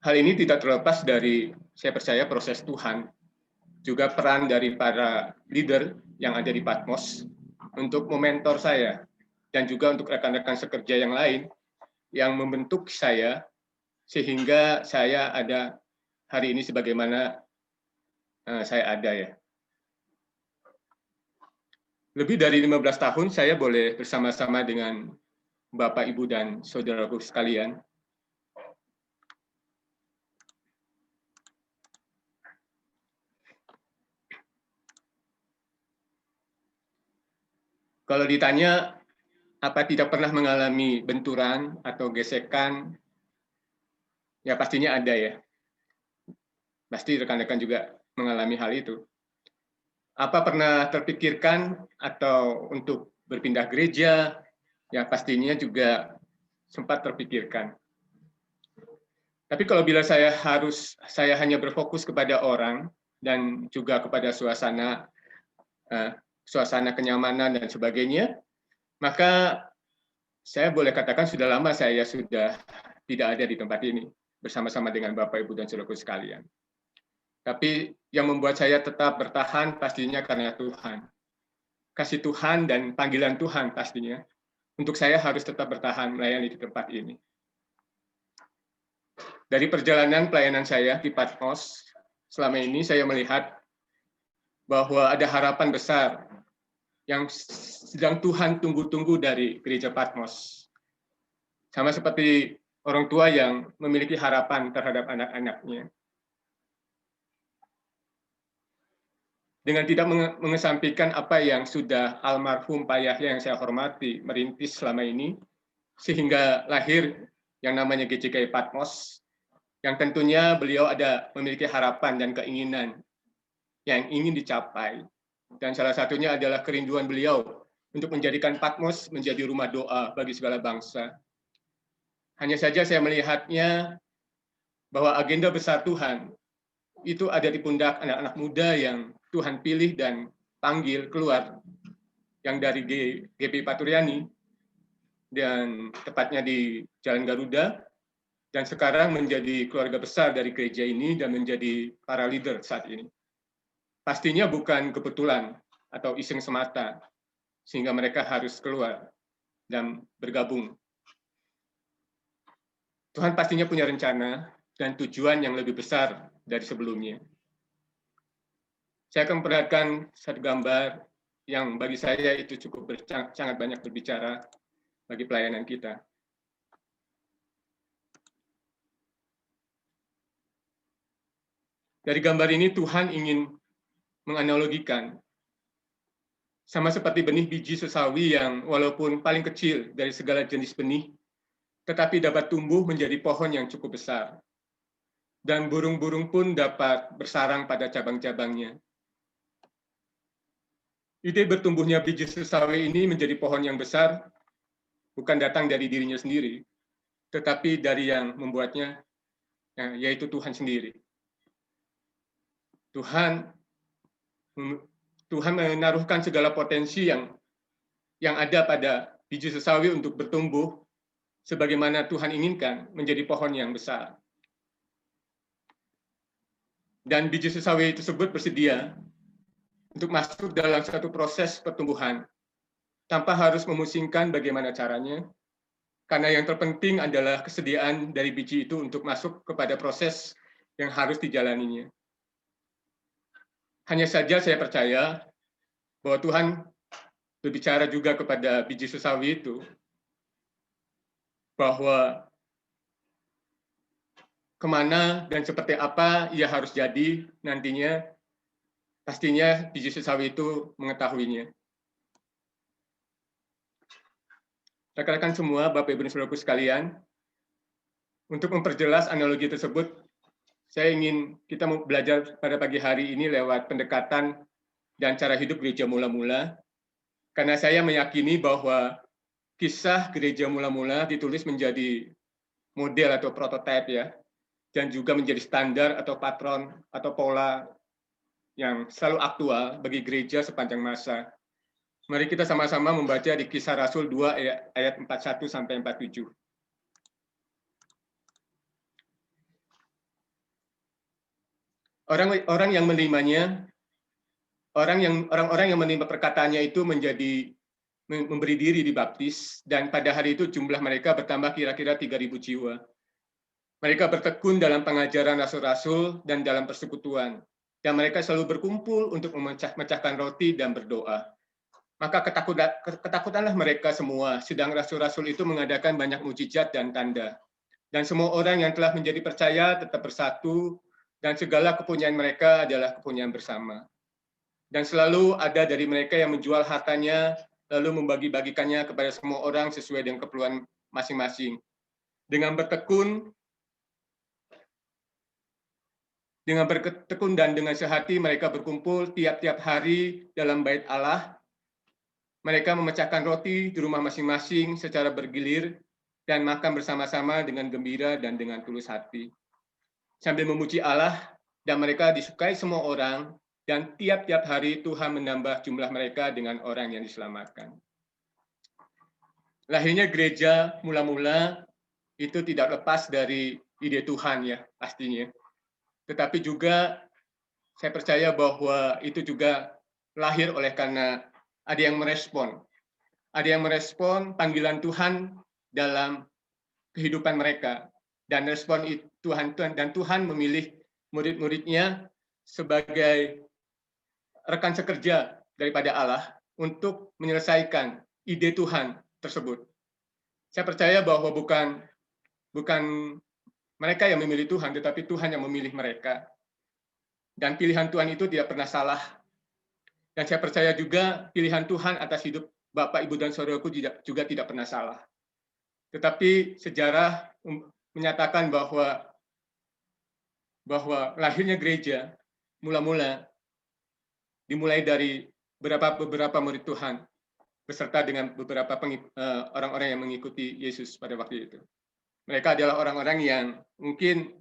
[SPEAKER 4] Hal ini tidak terlepas dari, saya percaya, proses Tuhan. Juga peran dari para leader yang ada di Patmos untuk mementor saya dan juga untuk rekan-rekan sekerja yang lain yang membentuk saya sehingga saya ada hari ini sebagaimana saya ada ya. Lebih dari 15 tahun saya boleh bersama-sama dengan Bapak, Ibu, dan saudaraku sekalian. Kalau ditanya, apa tidak pernah mengalami benturan atau gesekan, ya pastinya ada ya. Pasti rekan-rekan juga mengalami hal itu. Apa pernah terpikirkan atau untuk berpindah gereja, ya pastinya juga sempat terpikirkan. Tapi kalau bila saya hanya berfokus kepada orang dan juga kepada suasana kenyamanan dan sebagainya, maka saya boleh katakan sudah lama saya sudah tidak ada di tempat ini bersama-sama dengan Bapak, Ibu, dan saudaraku sekalian. Tapi yang membuat saya tetap bertahan pastinya karena Tuhan. Kasih Tuhan dan panggilan Tuhan pastinya. Untuk saya harus tetap bertahan melayani di tempat ini. Dari perjalanan pelayanan saya di Patmos, selama ini saya melihat bahwa ada harapan besar yang sedang Tuhan tunggu-tunggu dari gereja Patmos. Sama seperti orang tua yang memiliki harapan terhadap anak-anaknya. Dengan tidak mengesampingkan apa yang sudah almarhum Pak Yahya yang saya hormati merintis selama ini, sehingga lahir yang namanya GJKI Patmos, yang tentunya beliau memiliki harapan dan keinginan yang ingin dicapai. Dan salah satunya adalah kerinduan beliau untuk menjadikan Patmos menjadi rumah doa bagi segala bangsa. Hanya saja saya melihatnya bahwa agenda besar Tuhan itu ada di pundak anak-anak muda yang Tuhan pilih dan panggil keluar, yang dari GPI Paturyani, dan tepatnya di Jalan Garuda, dan sekarang menjadi keluarga besar dari gereja ini dan menjadi para leader saat ini. Pastinya bukan kebetulan atau iseng semata, sehingga mereka harus keluar dan bergabung. Tuhan pastinya punya rencana dan tujuan yang lebih besar dari sebelumnya. Saya akan memperlihatkan satu gambar yang bagi saya itu cukup sangat banyak berbicara bagi pelayanan kita. Dari gambar ini Tuhan ingin menganalogikan sama seperti benih biji sesawi yang walaupun paling kecil dari segala jenis benih, tetapi dapat tumbuh menjadi pohon yang cukup besar. dan burung-burung pun dapat bersarang pada cabang-cabangnya. Ide bertumbuhnya biji sesawi ini menjadi pohon yang besar bukan datang dari dirinya sendiri, tetapi dari yang membuatnya, yaitu Tuhan sendiri. Tuhan menaruhkan segala potensi yang ada pada biji sesawi untuk bertumbuh sebagaimana Tuhan inginkan menjadi pohon yang besar. Dan biji sesawi tersebut bersedia untuk masuk dalam satu proses pertumbuhan tanpa harus memusingkan bagaimana caranya, karena yang terpenting adalah kesediaan dari biji itu untuk masuk kepada proses yang harus dijalaninya. Hanya saja saya percaya bahwa Tuhan berbicara juga kepada biji sesawi itu, bahwa kemana dan seperti apa ia harus jadi nantinya, pastinya biji sesawi itu mengetahuinya. Rekan-rekan semua, Bapak Ibu dan Saudaraku sekalian, untuk memperjelas analogi tersebut, saya ingin kita belajar pada pagi hari ini lewat pendekatan dan cara hidup gereja mula-mula, karena saya meyakini bahwa kisah gereja mula-mula ditulis menjadi model atau prototipe ya, dan juga menjadi standar atau patron atau pola yang selalu aktual bagi gereja sepanjang masa. Mari kita sama-sama membaca di Kisah Rasul 2 ayat 41 sampai 47. Orang yang menerimanya, orang-orang yang menerima perkataannya itu memberi diri dibaptis, dan pada hari itu jumlah mereka bertambah kira-kira 3.000 jiwa. Mereka bertekun dalam pengajaran rasul-rasul dan dalam persekutuan, dan mereka selalu berkumpul untuk memecah-mecahkan roti dan berdoa. Maka ketakutanlah mereka semua, sedang rasul-rasul itu mengadakan banyak mujizat dan tanda. Dan semua orang yang telah menjadi percaya tetap bersatu, dan segala kepunyaan mereka adalah kepunyaan bersama. Dan selalu ada dari mereka yang menjual hartanya, lalu membagi-bagikannya kepada semua orang sesuai dengan keperluan masing-masing. Dengan bertekun dan dengan sehati mereka berkumpul tiap-tiap hari dalam bait Allah. Mereka memecahkan roti di rumah masing-masing secara bergilir dan makan bersama-sama dengan gembira dan dengan tulus hati, sambil memuji Allah, dan mereka disukai semua orang, dan tiap-tiap hari Tuhan menambah jumlah mereka dengan orang yang diselamatkan. Lahirnya gereja mula-mula itu tidak lepas dari ide Tuhan ya pastinya. Tetapi juga saya percaya bahwa itu juga lahir oleh karena ada yang merespon. Ada yang merespon panggilan Tuhan dalam kehidupan mereka. Dan respon itu Tuhan memilih murid-muridnya sebagai rekan sekerja daripada Allah untuk menyelesaikan ide Tuhan tersebut. Saya percaya bahwa bukan mereka yang memilih Tuhan, tetapi Tuhan yang memilih mereka. Dan pilihan Tuhan itu tidak pernah salah. Dan saya percaya juga pilihan Tuhan atas hidup Bapak, Ibu, dan saudaraku juga tidak pernah salah. Tetapi sejarah menyatakan bahwa lahirnya gereja mula-mula dimulai dari beberapa murid Tuhan beserta dengan beberapa orang-orang yang mengikuti Yesus pada waktu itu. Mereka adalah orang-orang yang mungkin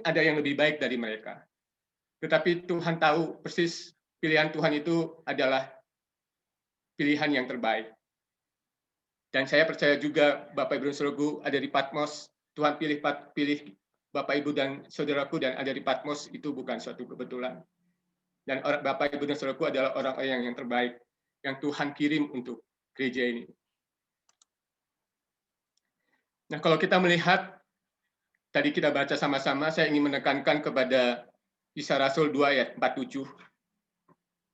[SPEAKER 4] ada yang lebih baik dari mereka. Tetapi Tuhan tahu persis pilihan Tuhan itu adalah pilihan yang terbaik. Dan saya percaya juga Bapak Ibu dan Saudaraku ada di Patmos, Tuhan pilih Bapak Ibu dan saudaraku dan ada di Patmos itu bukan suatu kebetulan. Dan Bapak Ibu dan saudaraku adalah orang-orang yang terbaik yang Tuhan kirim untuk gereja ini. Nah, kalau kita melihat tadi kita baca sama-sama, saya ingin menekankan kepada Kisah Rasul 2 ayat 47.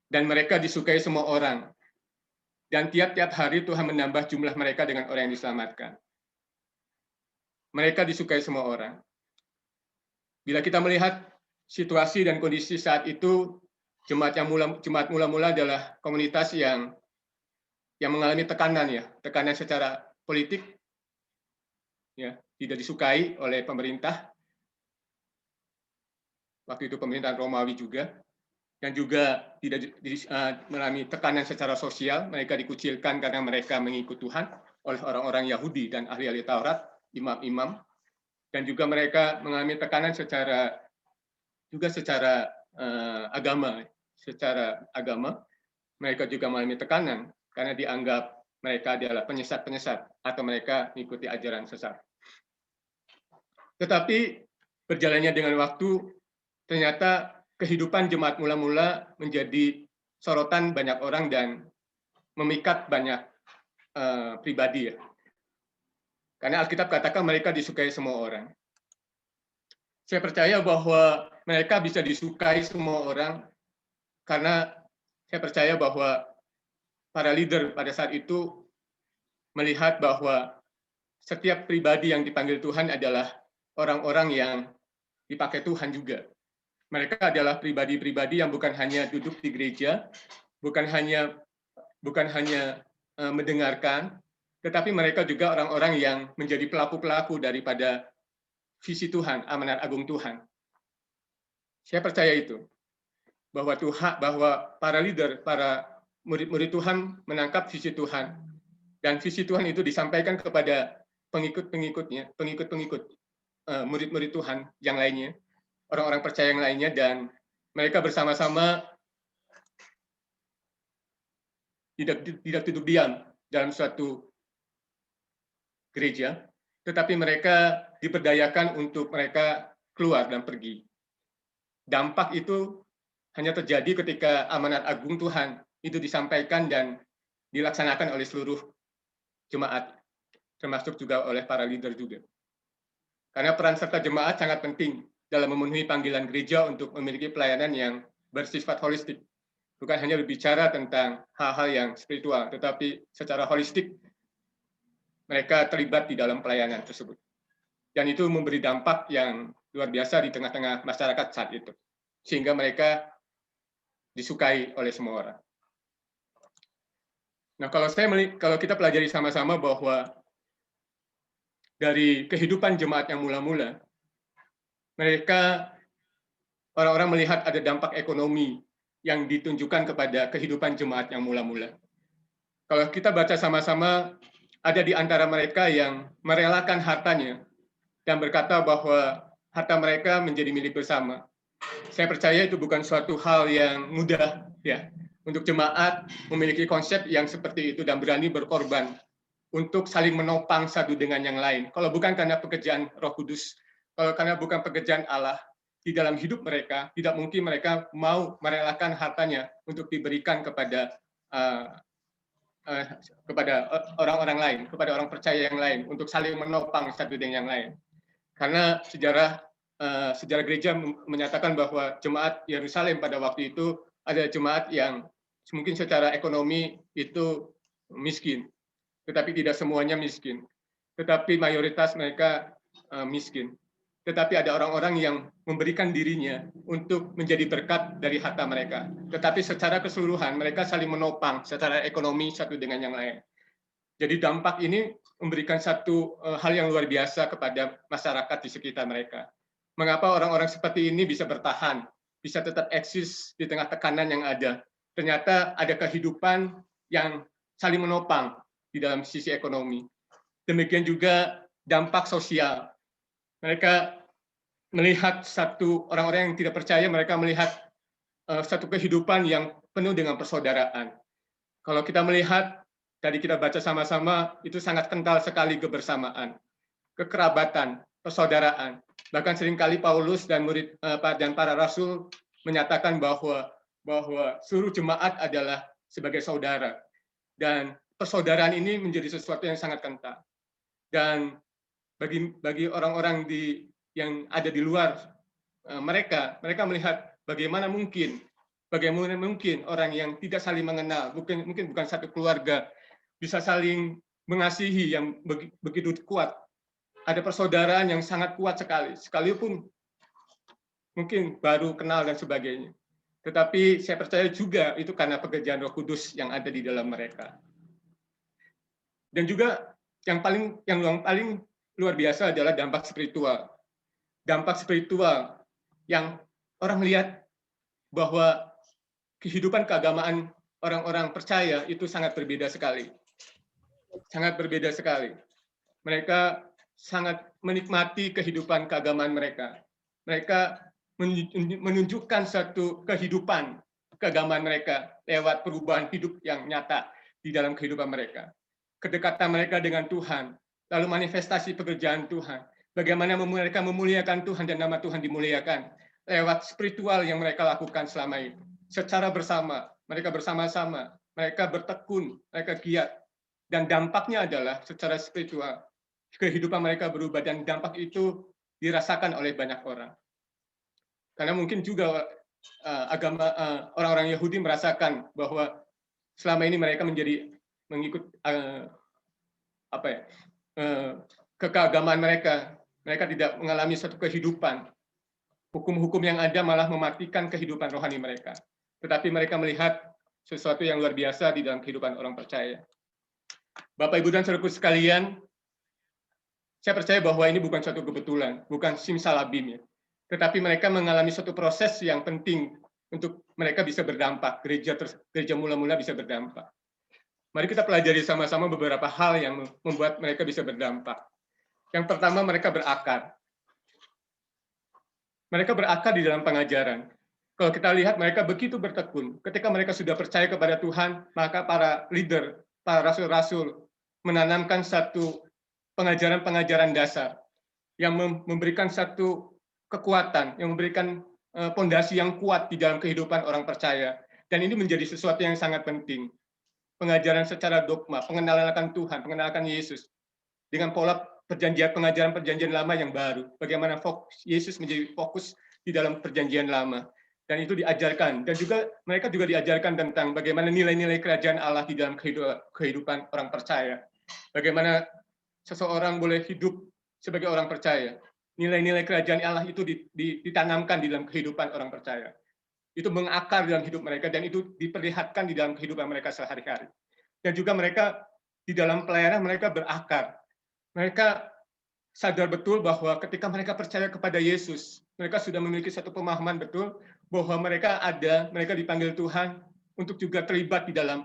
[SPEAKER 4] Dan mereka disukai semua orang. Dan tiap-tiap hari Tuhan menambah jumlah mereka dengan orang yang diselamatkan. Mereka disukai semua orang. Bila kita melihat situasi dan kondisi saat itu, jemaat mula-mula adalah komunitas yang mengalami tekanan secara politik, ya, tidak disukai oleh pemerintah, waktu itu pemerintahan Romawi juga, dan juga tidak mengalami tekanan secara sosial. Mereka dikucilkan karena mereka mengikut Tuhan oleh orang-orang Yahudi dan ahli-ahli Taurat, imam-imam, dan juga mereka mengalami tekanan secara agama. Secara agama, mereka juga mengalami tekanan karena dianggap mereka adalah penyesat-penyesat atau mereka mengikuti ajaran sesat. Tetapi berjalannya dengan waktu, ternyata kehidupan jemaat mula-mula menjadi sorotan banyak orang dan memikat banyak pribadi ya. Karena Alkitab katakan mereka disukai semua orang. Saya percaya bahwa mereka bisa disukai semua orang karena saya percaya bahwa para leader pada saat itu melihat bahwa setiap pribadi yang dipanggil Tuhan adalah orang-orang yang dipakai Tuhan juga. Mereka adalah pribadi-pribadi yang bukan hanya duduk di gereja, bukan hanya mendengarkan, tetapi mereka juga orang-orang yang menjadi pelaku-pelaku daripada visi Tuhan, amanat agung Tuhan. Saya percaya itu, bahwa para leader, para murid-murid Tuhan menangkap visi Tuhan, dan visi Tuhan itu disampaikan kepada pengikut-pengikutnya, pengikut-pengikut murid-murid Tuhan yang lainnya, orang-orang percaya yang lainnya, dan mereka bersama-sama tidak duduk diam dalam suatu gereja, tetapi mereka diberdayakan untuk mereka keluar dan pergi. Dampak itu hanya terjadi ketika amanat agung Tuhan itu disampaikan dan dilaksanakan oleh seluruh jemaat, termasuk juga oleh para leader juga. Karena peran serta jemaat sangat penting dalam memenuhi panggilan gereja untuk memiliki pelayanan yang bersifat holistik. Bukan hanya berbicara tentang hal-hal yang spiritual, tetapi secara holistik mereka terlibat di dalam pelayanan tersebut. Dan itu memberi dampak yang luar biasa di tengah-tengah masyarakat saat itu. Sehingga mereka disukai oleh semua orang. Nah, kalau kita pelajari sama-sama bahwa dari kehidupan jemaat yang mula-mula, mereka orang-orang melihat ada dampak ekonomi yang ditunjukkan kepada kehidupan jemaat yang mula-mula. Kalau kita baca sama-sama, ada di antara mereka yang merelakan hartanya dan berkata bahwa harta mereka menjadi milik bersama. Saya percaya itu bukan suatu hal yang mudah ya untuk jemaat memiliki konsep yang seperti itu dan berani berkorban untuk saling menopang satu dengan yang lain. Kalau bukan karena pekerjaan Roh Kudus, kalau karena bukan pekerjaan Allah di dalam hidup mereka, tidak mungkin mereka mau merelakan hartanya untuk diberikan kepada orang-orang lain, kepada orang percaya yang lain, untuk saling menopang satu dengan yang lain. Karena sejarah gereja menyatakan bahwa jemaat Yerusalem pada waktu itu ada jemaat yang mungkin secara ekonomi itu miskin, tetapi tidak semuanya miskin, tetapi mayoritas mereka miskin. Tetapi ada orang-orang yang memberikan dirinya untuk menjadi berkat dari harta mereka. Tetapi secara keseluruhan mereka saling menopang secara ekonomi satu dengan yang lain. Jadi dampak ini memberikan satu hal yang luar biasa kepada masyarakat di sekitar mereka. Mengapa orang-orang seperti ini bisa bertahan, bisa tetap eksis di tengah tekanan yang ada? Ternyata ada kehidupan yang saling menopang di dalam sisi ekonomi. Demikian juga dampak sosial. Mereka melihat orang-orang yang tidak percaya, mereka melihat satu kehidupan yang penuh dengan persaudaraan. Kalau kita melihat, tadi kita baca sama-sama, itu sangat kental sekali kebersamaan, kekerabatan, persaudaraan. Bahkan seringkali Paulus dan para rasul menyatakan bahwa seluruh jemaat adalah sebagai saudara. Dan persaudaraan ini menjadi sesuatu yang sangat kental. Dan bagi orang-orang yang ada di luar mereka melihat bagaimana mungkin orang yang tidak saling mengenal, mungkin bukan satu keluarga, bisa saling mengasihi yang begitu kuat. Ada persaudaraan yang sangat kuat sekali, sekalipun mungkin baru kenal dan sebagainya. Tetapi saya percaya juga itu karena pekerjaan Roh Kudus yang ada di dalam mereka. Dan juga yang paling luar biasa adalah dampak spiritual. Dampak spiritual yang orang lihat bahwa kehidupan keagamaan orang-orang percaya itu sangat berbeda sekali. Sangat berbeda sekali. Mereka sangat menikmati kehidupan keagamaan mereka. Mereka menunjukkan satu kehidupan keagamaan mereka lewat perubahan hidup yang nyata di dalam kehidupan mereka. Kedekatan mereka dengan Tuhan, lalu manifestasi pekerjaan Tuhan. Bagaimana mereka memuliakan Tuhan dan nama Tuhan dimuliakan lewat spiritual yang mereka lakukan selama ini. Secara bersama, mereka bersama-sama, mereka bertekun, mereka giat. Dan dampaknya adalah secara spiritual, kehidupan mereka berubah dan dampak itu dirasakan oleh banyak orang. Karena mungkin juga orang-orang Yahudi merasakan bahwa selama ini mereka mengikut keagamaan mereka. Mereka tidak mengalami suatu kehidupan. Hukum-hukum yang ada malah mematikan kehidupan rohani mereka. Tetapi mereka melihat sesuatu yang luar biasa di dalam kehidupan orang percaya. Bapak, Ibu, dan saudaraku sekalian, saya percaya bahwa ini bukan suatu kebetulan, bukan simsalabim, ya. Tetapi mereka mengalami suatu proses yang penting untuk mereka bisa berdampak, gereja mula-mula bisa berdampak. Mari kita pelajari sama-sama beberapa hal yang membuat mereka bisa berdampak. Yang pertama, mereka berakar. Mereka berakar di dalam pengajaran. Kalau kita lihat mereka begitu bertekun. Ketika mereka sudah percaya kepada Tuhan, maka para leader, para rasul-rasul menanamkan satu pengajaran-pengajaran dasar yang memberikan satu kekuatan, yang memberikan pondasi yang kuat di dalam kehidupan orang percaya. Dan ini menjadi sesuatu yang sangat penting. Pengajaran secara dogma, pengenalan akan Tuhan, pengenalan akan Yesus. Dengan pola pengajaran perjanjian lama yang baru. Bagaimana Yesus menjadi fokus di dalam perjanjian lama. Dan itu diajarkan. Dan juga mereka juga diajarkan tentang bagaimana nilai-nilai kerajaan Allah di dalam kehidupan orang percaya. Bagaimana seseorang boleh hidup sebagai orang percaya. Nilai-nilai kerajaan Allah itu ditanamkan di dalam kehidupan orang percaya. Itu mengakar dalam hidup mereka dan itu diperlihatkan di dalam kehidupan mereka sehari-hari. Dan juga mereka di dalam pelayanan mereka berakar. Mereka sadar betul bahwa ketika mereka percaya kepada Yesus, mereka sudah memiliki satu pemahaman betul bahwa mereka dipanggil Tuhan untuk juga terlibat di dalam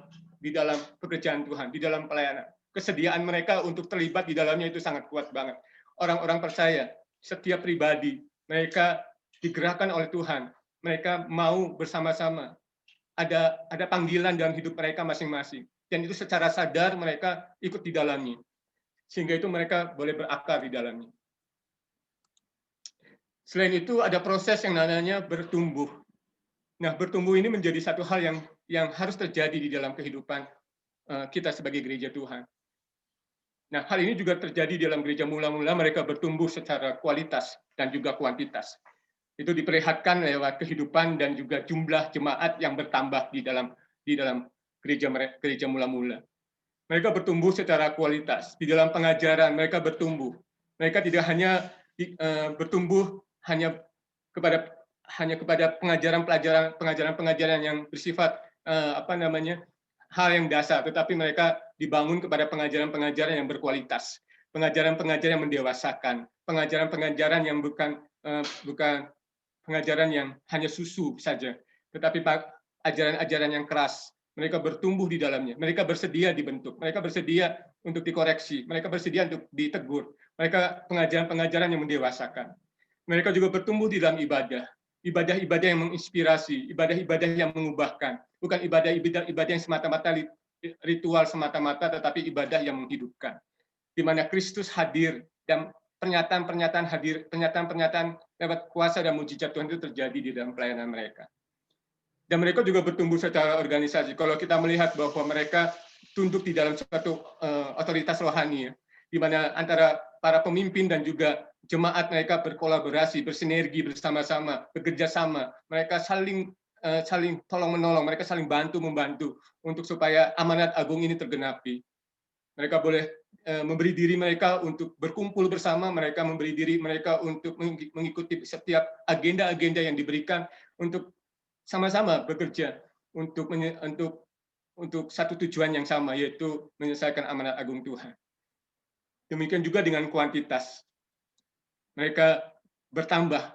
[SPEAKER 4] pekerjaan Tuhan, di dalam pelayanan. Kesediaan mereka untuk terlibat di dalamnya itu sangat kuat banget. Orang-orang percaya, setiap pribadi, mereka digerakkan oleh Tuhan. Mereka mau bersama-sama. Ada panggilan dalam hidup mereka masing-masing. Dan itu secara sadar mereka ikut di dalamnya. Sehingga itu mereka boleh berakar di dalamnya. Selain itu ada proses yang namanya bertumbuh. Nah, bertumbuh ini menjadi satu hal yang harus terjadi di dalam kehidupan kita sebagai gereja Tuhan. Nah, hal ini juga terjadi di dalam gereja mula-mula, mereka bertumbuh secara kualitas dan juga kuantitas. Itu diperlihatkan lewat kehidupan dan juga jumlah jemaat yang bertambah di dalam gereja mula-mula. Mereka bertumbuh secara kualitas. Di dalam pengajaran mereka bertumbuh. Mereka tidak hanya bertumbuh hanya kepada pengajaran yang bersifat hal yang dasar, tetapi mereka dibangun kepada pengajaran-pengajaran yang berkualitas, pengajaran-pengajaran yang mendewasakan, pengajaran-pengajaran yang bukan pengajaran yang hanya susu saja, tetapi ajaran-ajaran yang keras. Mereka bertumbuh di dalamnya, mereka bersedia dibentuk, mereka bersedia untuk dikoreksi, mereka bersedia untuk ditegur, mereka pengajaran-pengajaran yang mendewasakan. Mereka juga bertumbuh di dalam ibadah-ibadah yang menginspirasi, ibadah-ibadah yang mengubahkan, bukan ibadah-ibadah yang semata-mata ritual semata-mata, tetapi ibadah yang menghidupkan, di mana Kristus hadir dan pernyataan-pernyataan lewat kuasa dan mujizat Tuhan itu terjadi di dalam pelayanan mereka. Dan mereka juga bertumbuh secara organisasi. Kalau kita melihat bahwa mereka tunduk di dalam suatu otoritas rohani, di mana antara para pemimpin dan juga jemaat mereka berkolaborasi, bersinergi bersama-sama, bekerja sama. Mereka saling tolong-menolong, mereka saling bantu-membantu untuk supaya amanat agung ini tergenapi. Mereka boleh memberi diri mereka untuk berkumpul bersama, mereka memberi diri mereka untuk mengikuti setiap agenda-agenda yang diberikan untuk sama-sama bekerja untuk satu tujuan yang sama, yaitu menyelesaikan amanat agung Tuhan. Demikian juga dengan kuantitas. Mereka bertambah.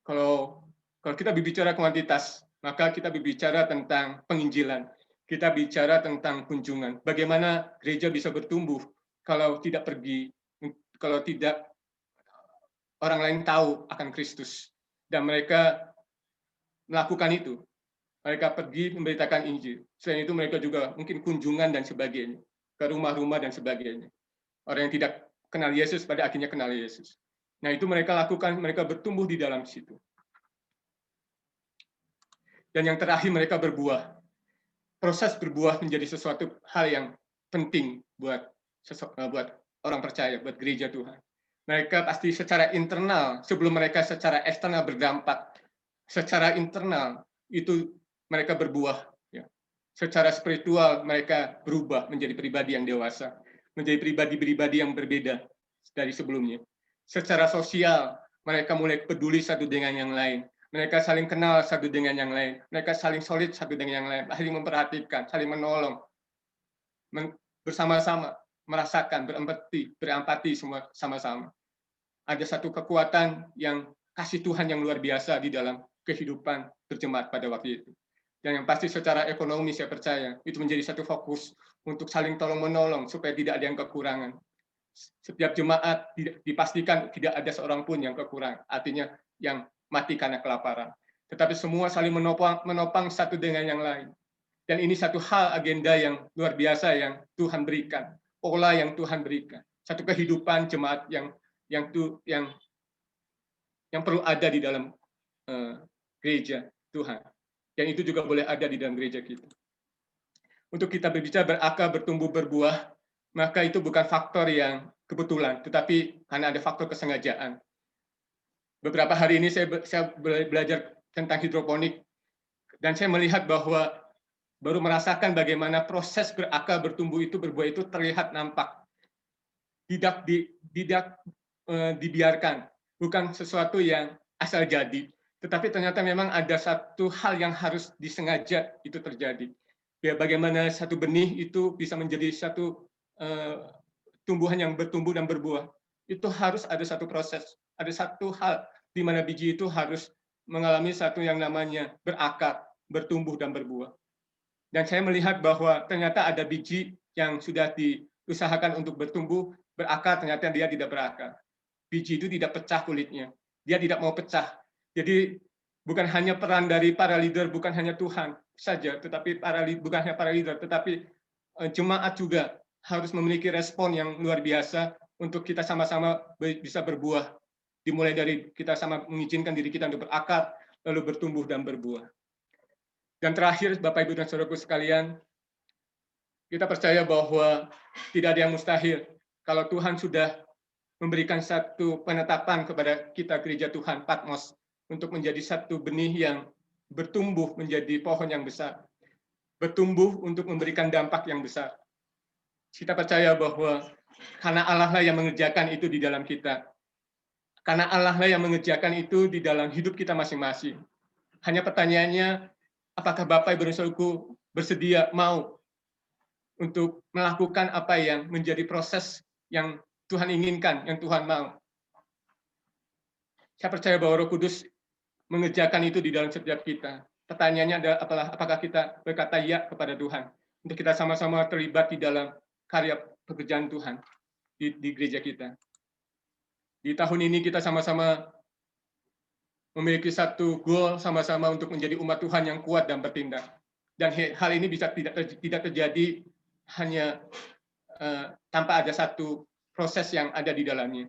[SPEAKER 4] Kalau Kalau kita berbicara kuantitas, maka kita berbicara tentang penginjilan. Kita bicara tentang kunjungan. Bagaimana gereja bisa bertumbuh kalau tidak pergi, kalau tidak orang lain tahu akan Kristus. Dan mereka melakukan itu. Mereka pergi memberitakan Injil. Selain itu mereka juga mungkin kunjungan dan sebagainya. Ke rumah-rumah dan sebagainya. Orang yang tidak kenal Yesus pada akhirnya kenal Yesus. Nah itu mereka lakukan, mereka bertumbuh di dalam situ. Dan yang terakhir mereka berbuah. Proses berbuah menjadi sesuatu hal yang penting buat orang percaya, buat gereja Tuhan. Mereka pasti secara internal, sebelum mereka secara eksternal berdampak, secara internal itu mereka berbuah. Ya. Secara spiritual mereka berubah menjadi pribadi yang dewasa, menjadi pribadi-pribadi yang berbeda dari sebelumnya. Secara sosial mereka mulai peduli satu dengan yang lain. Mereka saling kenal satu dengan yang lain. Mereka saling solid satu dengan yang lain. Saling memperhatikan, saling menolong. Bersama-sama, merasakan, berampati semua sama-sama. Ada satu kekuatan yang kasih Tuhan yang luar biasa di dalam kehidupan berjemaat pada waktu itu. Dan yang pasti secara ekonomi saya percaya, itu menjadi satu fokus untuk saling tolong-menolong supaya tidak ada yang kekurangan. Setiap jemaat dipastikan tidak ada seorang pun yang kekurangan. Artinya yang mati karena kelaparan. Tetapi semua saling menopang satu dengan yang lain. Dan ini satu hal agenda yang luar biasa yang Tuhan berikan. Pola yang Tuhan berikan. Satu kehidupan jemaat yang perlu ada di dalam gereja Tuhan. Dan itu juga boleh ada di dalam gereja kita. Untuk kita berbicara berakar, bertumbuh, berbuah, maka itu bukan faktor yang kebetulan, tetapi karena ada faktor kesengajaan. Beberapa hari ini saya belajar tentang hidroponik, dan saya melihat bahwa baru merasakan bagaimana proses berakar, bertumbuh itu, berbuah itu terlihat nampak. Tidak dibiarkan, bukan sesuatu yang asal jadi, tetapi ternyata memang ada satu hal yang harus disengaja itu terjadi. Ya, bagaimana satu benih itu bisa menjadi satu tumbuhan yang bertumbuh dan berbuah. Itu harus ada satu proses, ada satu hal di mana biji itu harus mengalami satu yang namanya berakar, bertumbuh dan berbuah. Dan saya melihat bahwa ternyata ada biji yang sudah diusahakan untuk bertumbuh, berakar, ternyata dia tidak berakar. Biji itu tidak pecah kulitnya, dia tidak mau pecah. Jadi bukan hanya peran dari para leader, bukan hanya Tuhan saja, tetapi bukan hanya para leader, tetapi jemaat juga harus memiliki respon yang luar biasa untuk kita sama-sama bisa berbuah. Dimulai dari kita sama mengizinkan diri kita untuk berakar, lalu bertumbuh dan berbuah. Dan terakhir, Bapak, Ibu, dan Saudaraku sekalian, kita percaya bahwa tidak ada yang mustahil. Kalau Tuhan sudah memberikan satu penetapan kepada kita gereja Tuhan Patmos untuk menjadi satu benih yang bertumbuh menjadi pohon yang besar, bertumbuh untuk memberikan dampak yang besar. Kita percaya bahwa karena Allah lah yang mengerjakan itu di dalam kita. Karena Allah lah yang mengerjakan itu di dalam hidup kita masing-masing. Hanya pertanyaannya, apakah Bapak, Ibu, dan Saudaraku bersedia mau untuk melakukan apa yang menjadi proses yang Tuhan inginkan, yang Tuhan mau. Saya percaya bahwa Roh Kudus mengerjakan itu di dalam setiap kita. Pertanyaannya adalah apakah kita berkata ya kepada Tuhan untuk kita sama-sama terlibat di dalam karya pekerjaan Tuhan di gereja kita. Di tahun ini kita sama-sama memiliki satu goal sama-sama untuk menjadi umat Tuhan yang kuat dan bertindak. Dan hal ini bisa tidak terjadi hanya tanpa ada satu proses yang ada di dalamnya.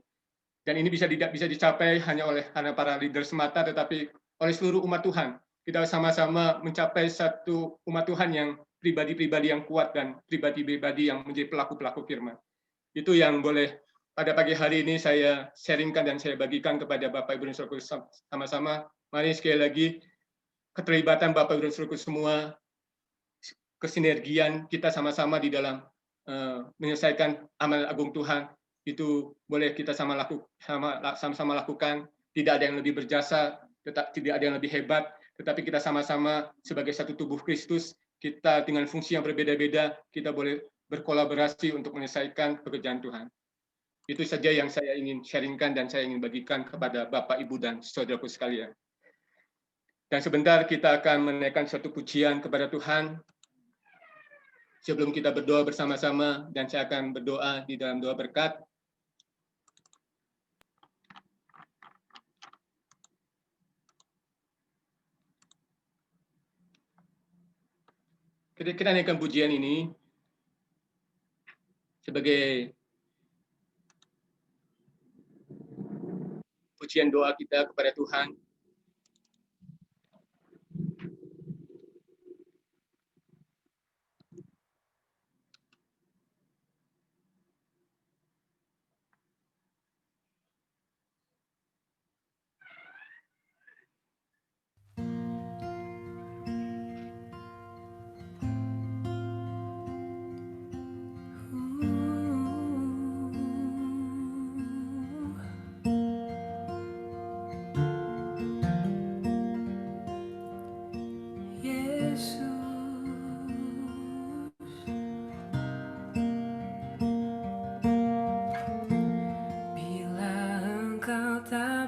[SPEAKER 4] Dan ini tidak bisa dicapai hanya oleh para leader semata, tetapi oleh seluruh umat Tuhan. Kita sama-sama mencapai satu umat Tuhan yang pribadi-pribadi yang kuat dan pribadi-pribadi yang menjadi pelaku-pelaku firman. Itu yang boleh pada pagi hari ini saya sharingkan dan saya bagikan kepada Bapak, Ibu, dan Saudaraku sama-sama. Mari sekali lagi keterlibatan Bapak, Ibu, dan Saudaraku semua, kesinergian kita sama-sama di dalam menyelesaikan amal agung Tuhan, itu boleh kita sama-sama lakukan. Tidak ada yang lebih berjasa, tidak ada yang lebih hebat, tetapi kita sama-sama sebagai satu tubuh Kristus, kita dengan fungsi yang berbeda-beda, kita boleh berkolaborasi untuk menyelesaikan pekerjaan Tuhan. Itu saja yang saya ingin sharingkan dan saya ingin bagikan kepada Bapak, Ibu, dan saudaraku sekalian. Dan sebentar kita akan menaikkan satu pujian kepada Tuhan. Sebelum kita berdoa bersama-sama, dan saya akan berdoa di dalam doa berkat. Kita naikkan pujian ini sebagai pujian doa kita kepada Tuhan.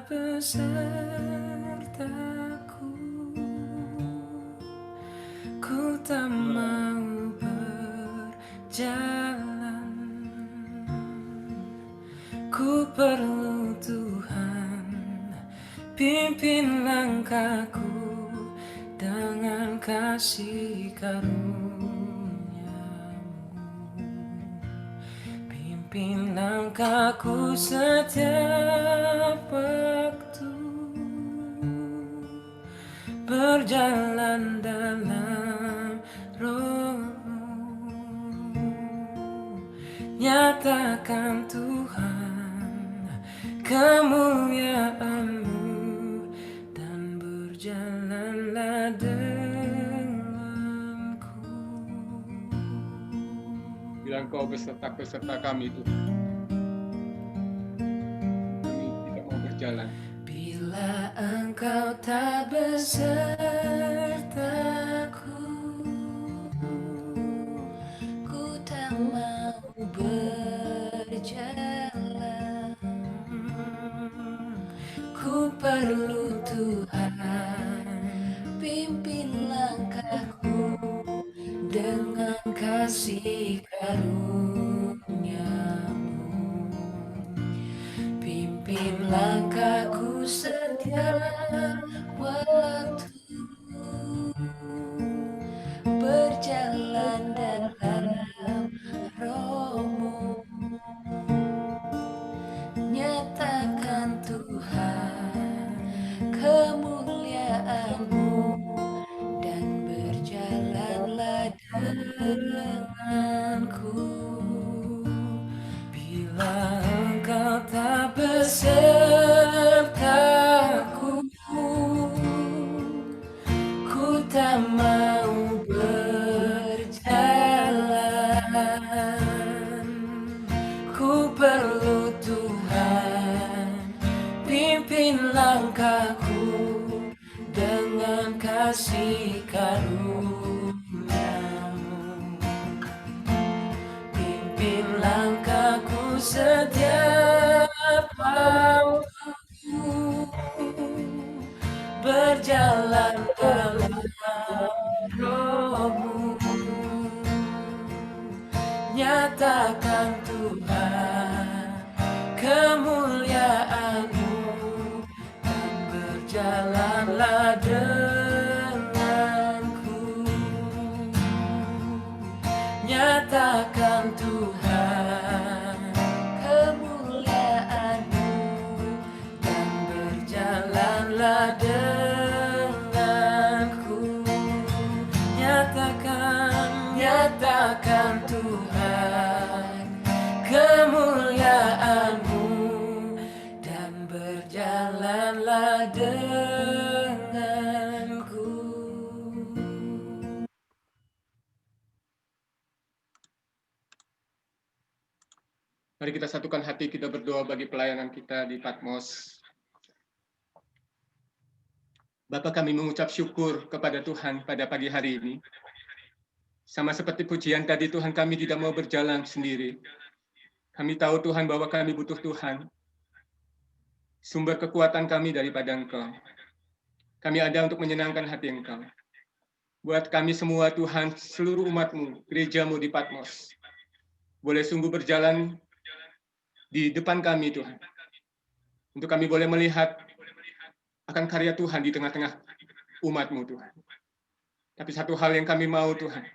[SPEAKER 8] Besertaku, ku tak mau berjalan. Ku perlu Tuhan, pimpin langkahku dengan kasih karunia-Mu. Pimpin langkahku setiap waktu, berjalan dalam Roh-Mu. Nyatakan Tuhan kemuliaan-Mu, dan berjalanlah denganku.
[SPEAKER 4] Bila Engkau beserta kami, Tuhan, kami tidak mau berjalan.
[SPEAKER 8] Bila Engkau tak besertaku, ku tak mau berjalan. Ku perlu Tuhan, pimpin langkahku dengan kasih karunia-Mu. Pimpin langkahku setiap waktu, berjalan dalam Roh-Mu. Nyatakan Tuhan kemuliaan-Mu, dan berjalanlah denganku. Bila Engkau tak besertaku, ku tak mau berjalan. Ku perlu Tuhan, pimpin langkahku dengan kasih karunia-Mu. Pimpin langkahku setiap waktu, berjalan dalam Roh-Mu. Nyatakan Tuhan kemuliaan-Mu, dan berjalanlah denganku. Nyatakan Tuhan kemuliaan-Mu, dan berjalanlah denganku. Nyatakan Tuhan kemuliaan-Mu, dan berjalanlah denganku.
[SPEAKER 4] Mari kita satukan hati, kita berdoa bagi pelayanan kita di Patmos. Bapa, kami mengucap syukur kepada Tuhan pada pagi hari ini. Sama seperti pujian tadi, Tuhan, kami tidak mau berjalan sendiri. Kami tahu, Tuhan, bahwa kami butuh Tuhan. Sumber kekuatan kami daripada Engkau. Kami ada untuk menyenangkan hati Engkau. Buat kami semua Tuhan, seluruh umat-Mu, gereja-Mu di Patmos, boleh sungguh berjalan di depan kami Tuhan. Untuk kami boleh melihat akan karya Tuhan di tengah-tengah umat-Mu Tuhan. Tapi satu hal yang kami mau Tuhan,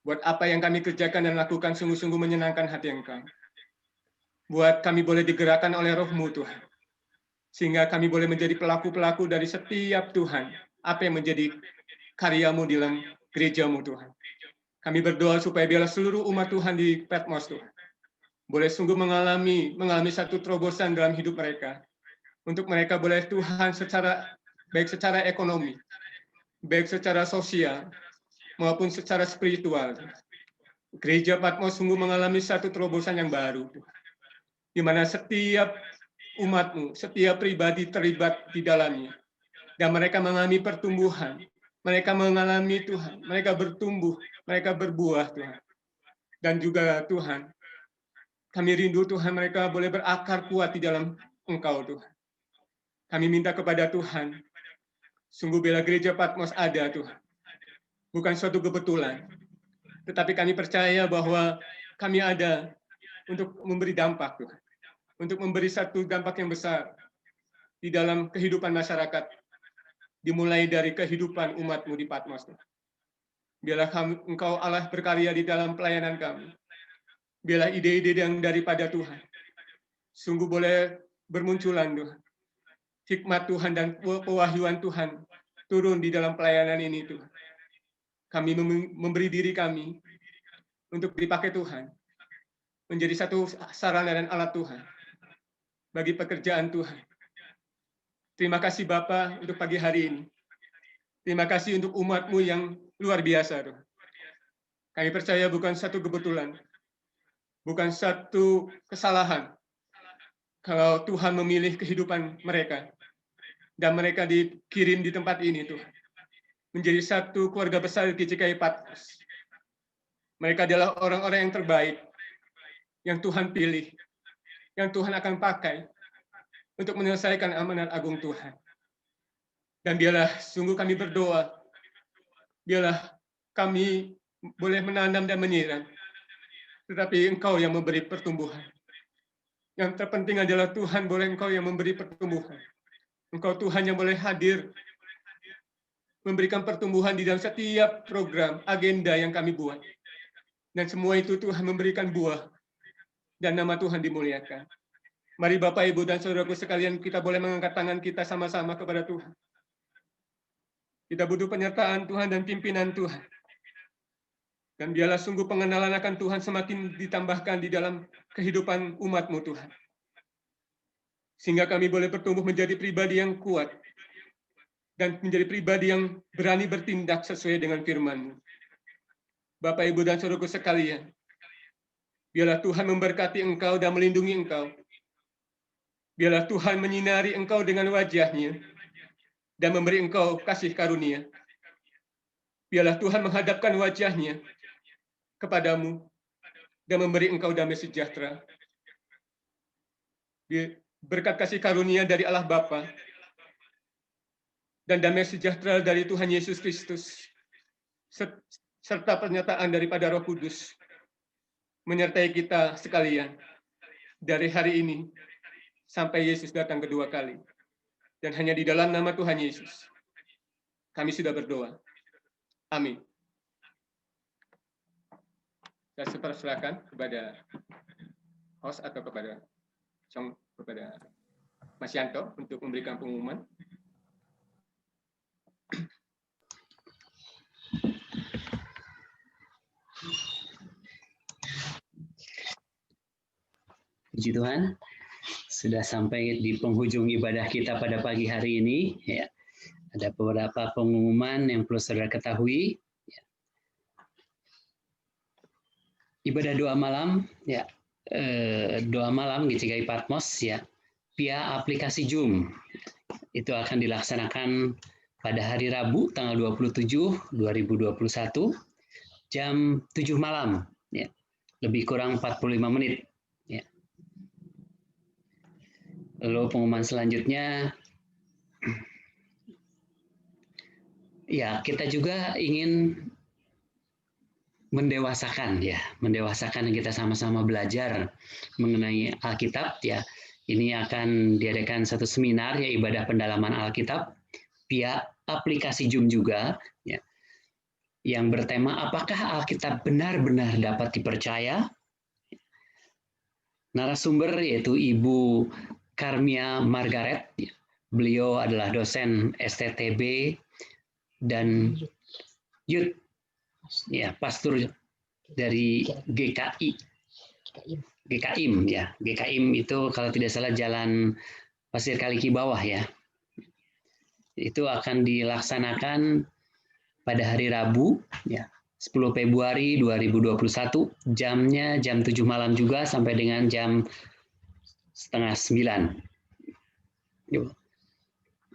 [SPEAKER 4] buat apa yang kami kerjakan dan lakukan sungguh-sungguh menyenangkan hati Engkau. Buat kami boleh digerakkan oleh Roh-Mu Tuhan. Sehingga kami boleh menjadi pelaku-pelaku dari setiap Tuhan. Apa yang menjadi karya-Mu di dalam gereja-Mu Tuhan. Kami berdoa supaya biarlah seluruh umat Tuhan di Patmos Tuhan boleh sungguh mengalami satu terobosan dalam hidup mereka. Untuk mereka boleh Tuhan baik secara ekonomi, baik secara sosial, maupun secara spiritual. Gereja Patmos sungguh mengalami satu terobosan yang baru. Di mana setiap umat-Mu, setiap pribadi terlibat di dalamnya. Dan mereka mengalami pertumbuhan. Mereka mengalami Tuhan, mereka bertumbuh, mereka berbuah Tuhan. Dan juga Tuhan, kami rindu Tuhan mereka boleh berakar kuat di dalam Engkau Tuhan. Kami minta kepada Tuhan, sungguh bila gereja Patmos ada Tuhan. Bukan suatu kebetulan, tetapi kami percaya bahwa kami ada untuk memberi dampak Tuhan. Untuk memberi satu dampak yang besar di dalam kehidupan masyarakat. Dimulai dari kehidupan umat-Mu di Patmos. Biarlah Engkau Allah berkarya di dalam pelayanan kami. Biarlah ide-ide yang daripada Tuhan. Sungguh boleh bermunculan Tuhan. Hikmat Tuhan dan pewahyuan Tuhan turun di dalam pelayanan ini Tuhan. Kami memberi diri kami untuk dipakai Tuhan. Menjadi satu sarana dan alat Tuhan. Bagi pekerjaan Tuhan. Terima kasih Bapa untuk pagi hari ini. Terima kasih untuk umat-Mu yang luar biasa. Tuhan. Kami percaya bukan satu kebetulan. Bukan satu kesalahan. Kalau Tuhan memilih kehidupan mereka. Dan mereka dikirim di tempat ini Tuhan. Menjadi satu keluarga besar GJKI Patmos. Mereka adalah orang-orang yang terbaik. Yang Tuhan pilih. Yang Tuhan akan pakai. Untuk menyelesaikan amanat agung Tuhan. Dan biarlah sungguh kami berdoa, biarlah kami boleh menanam dan menyiram, tetapi Engkau yang memberi pertumbuhan. Yang terpenting adalah Tuhan boleh Engkau yang memberi pertumbuhan. Engkau Tuhan yang boleh hadir, memberikan pertumbuhan di dalam setiap program, agenda yang kami buat. Dan semua itu Tuhan memberikan buah, dan nama Tuhan dimuliakan. Mari Bapak, Ibu, dan Saudaraku sekalian, kita boleh mengangkat tangan kita sama-sama kepada Tuhan. Kita butuh penyertaan Tuhan dan pimpinan Tuhan. Dan biarlah sungguh pengenalan akan Tuhan semakin ditambahkan di dalam kehidupan umat-Mu Tuhan. Sehingga kami boleh bertumbuh menjadi pribadi yang kuat. Dan menjadi pribadi yang berani bertindak sesuai dengan firman-Mu. Bapak, Ibu, dan Saudaraku sekalian, biarlah Tuhan memberkati Engkau dan melindungi Engkau. Biarlah Tuhan menyinari Engkau dengan wajah-Nya dan memberi Engkau kasih karunia. Biarlah Tuhan menghadapkan wajah-Nya kepadamu dan memberi Engkau damai sejahtera. Berkat kasih karunia dari Allah Bapa dan damai sejahtera dari Tuhan Yesus Kristus serta pernyataan daripada Roh Kudus menyertai kita sekalian dari hari ini sampai Yesus datang kedua kali. Dan hanya di dalam nama Tuhan Yesus, kami sudah berdoa. Amin. Saya persilakan kepada host atau kepada Mas Yanto untuk memberikan pengumuman.
[SPEAKER 1] Puji Tuhan. Sudah sampai di penghujung ibadah kita pada pagi hari ini. Ya. Ada beberapa pengumuman yang perlu saudara ketahui. Ya. Ibadah doa malam, ya, doa malam GJKI Patmos, ya, via aplikasi Zoom. Itu akan dilaksanakan pada hari Rabu, tanggal 27, 2021, jam 7 malam. Ya. Lebih kurang 45 menit. Lalu pengumuman selanjutnya, Ya, kita juga ingin mendewasakan kita sama-sama belajar mengenai Alkitab ya. Ini akan diadakan satu seminar ya, ibadah pendalaman Alkitab via aplikasi Zoom juga ya, yang bertema apakah Alkitab benar-benar dapat dipercaya. Narasumber yaitu Ibu Karmia Margaret, beliau adalah dosen STTB dan Youth ya, pastor dari GKIM ya. GKIM itu kalau tidak salah Jalan Pasir Kaliki Bawah ya. Itu akan dilaksanakan pada hari Rabu ya, 10 Februari 2021, jamnya jam 7 malam juga sampai dengan jam 8:30.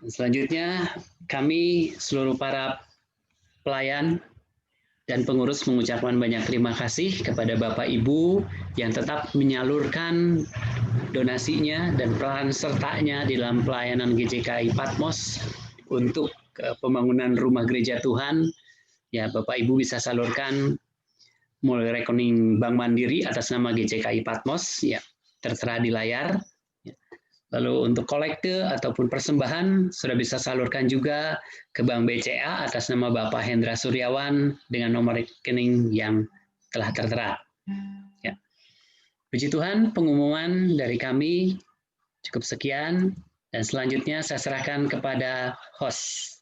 [SPEAKER 1] Selanjutnya kami seluruh para pelayan dan pengurus mengucapkan banyak terima kasih kepada Bapak Ibu yang tetap menyalurkan donasinya dan peran sertanya di dalam pelayanan GJKI Patmos untuk pembangunan rumah gereja Tuhan. Ya, Bapak Ibu bisa salurkan melalui rekening Bank Mandiri atas nama GJKI Patmos, ya, tertera di layar. Lalu untuk kolekte ataupun persembahan sudah bisa salurkan juga ke Bank BCA atas nama Bapak Hendra Suryawan dengan nomor rekening yang telah tertera. Ya. Puji Tuhan, pengumuman dari kami cukup sekian dan selanjutnya saya serahkan kepada host.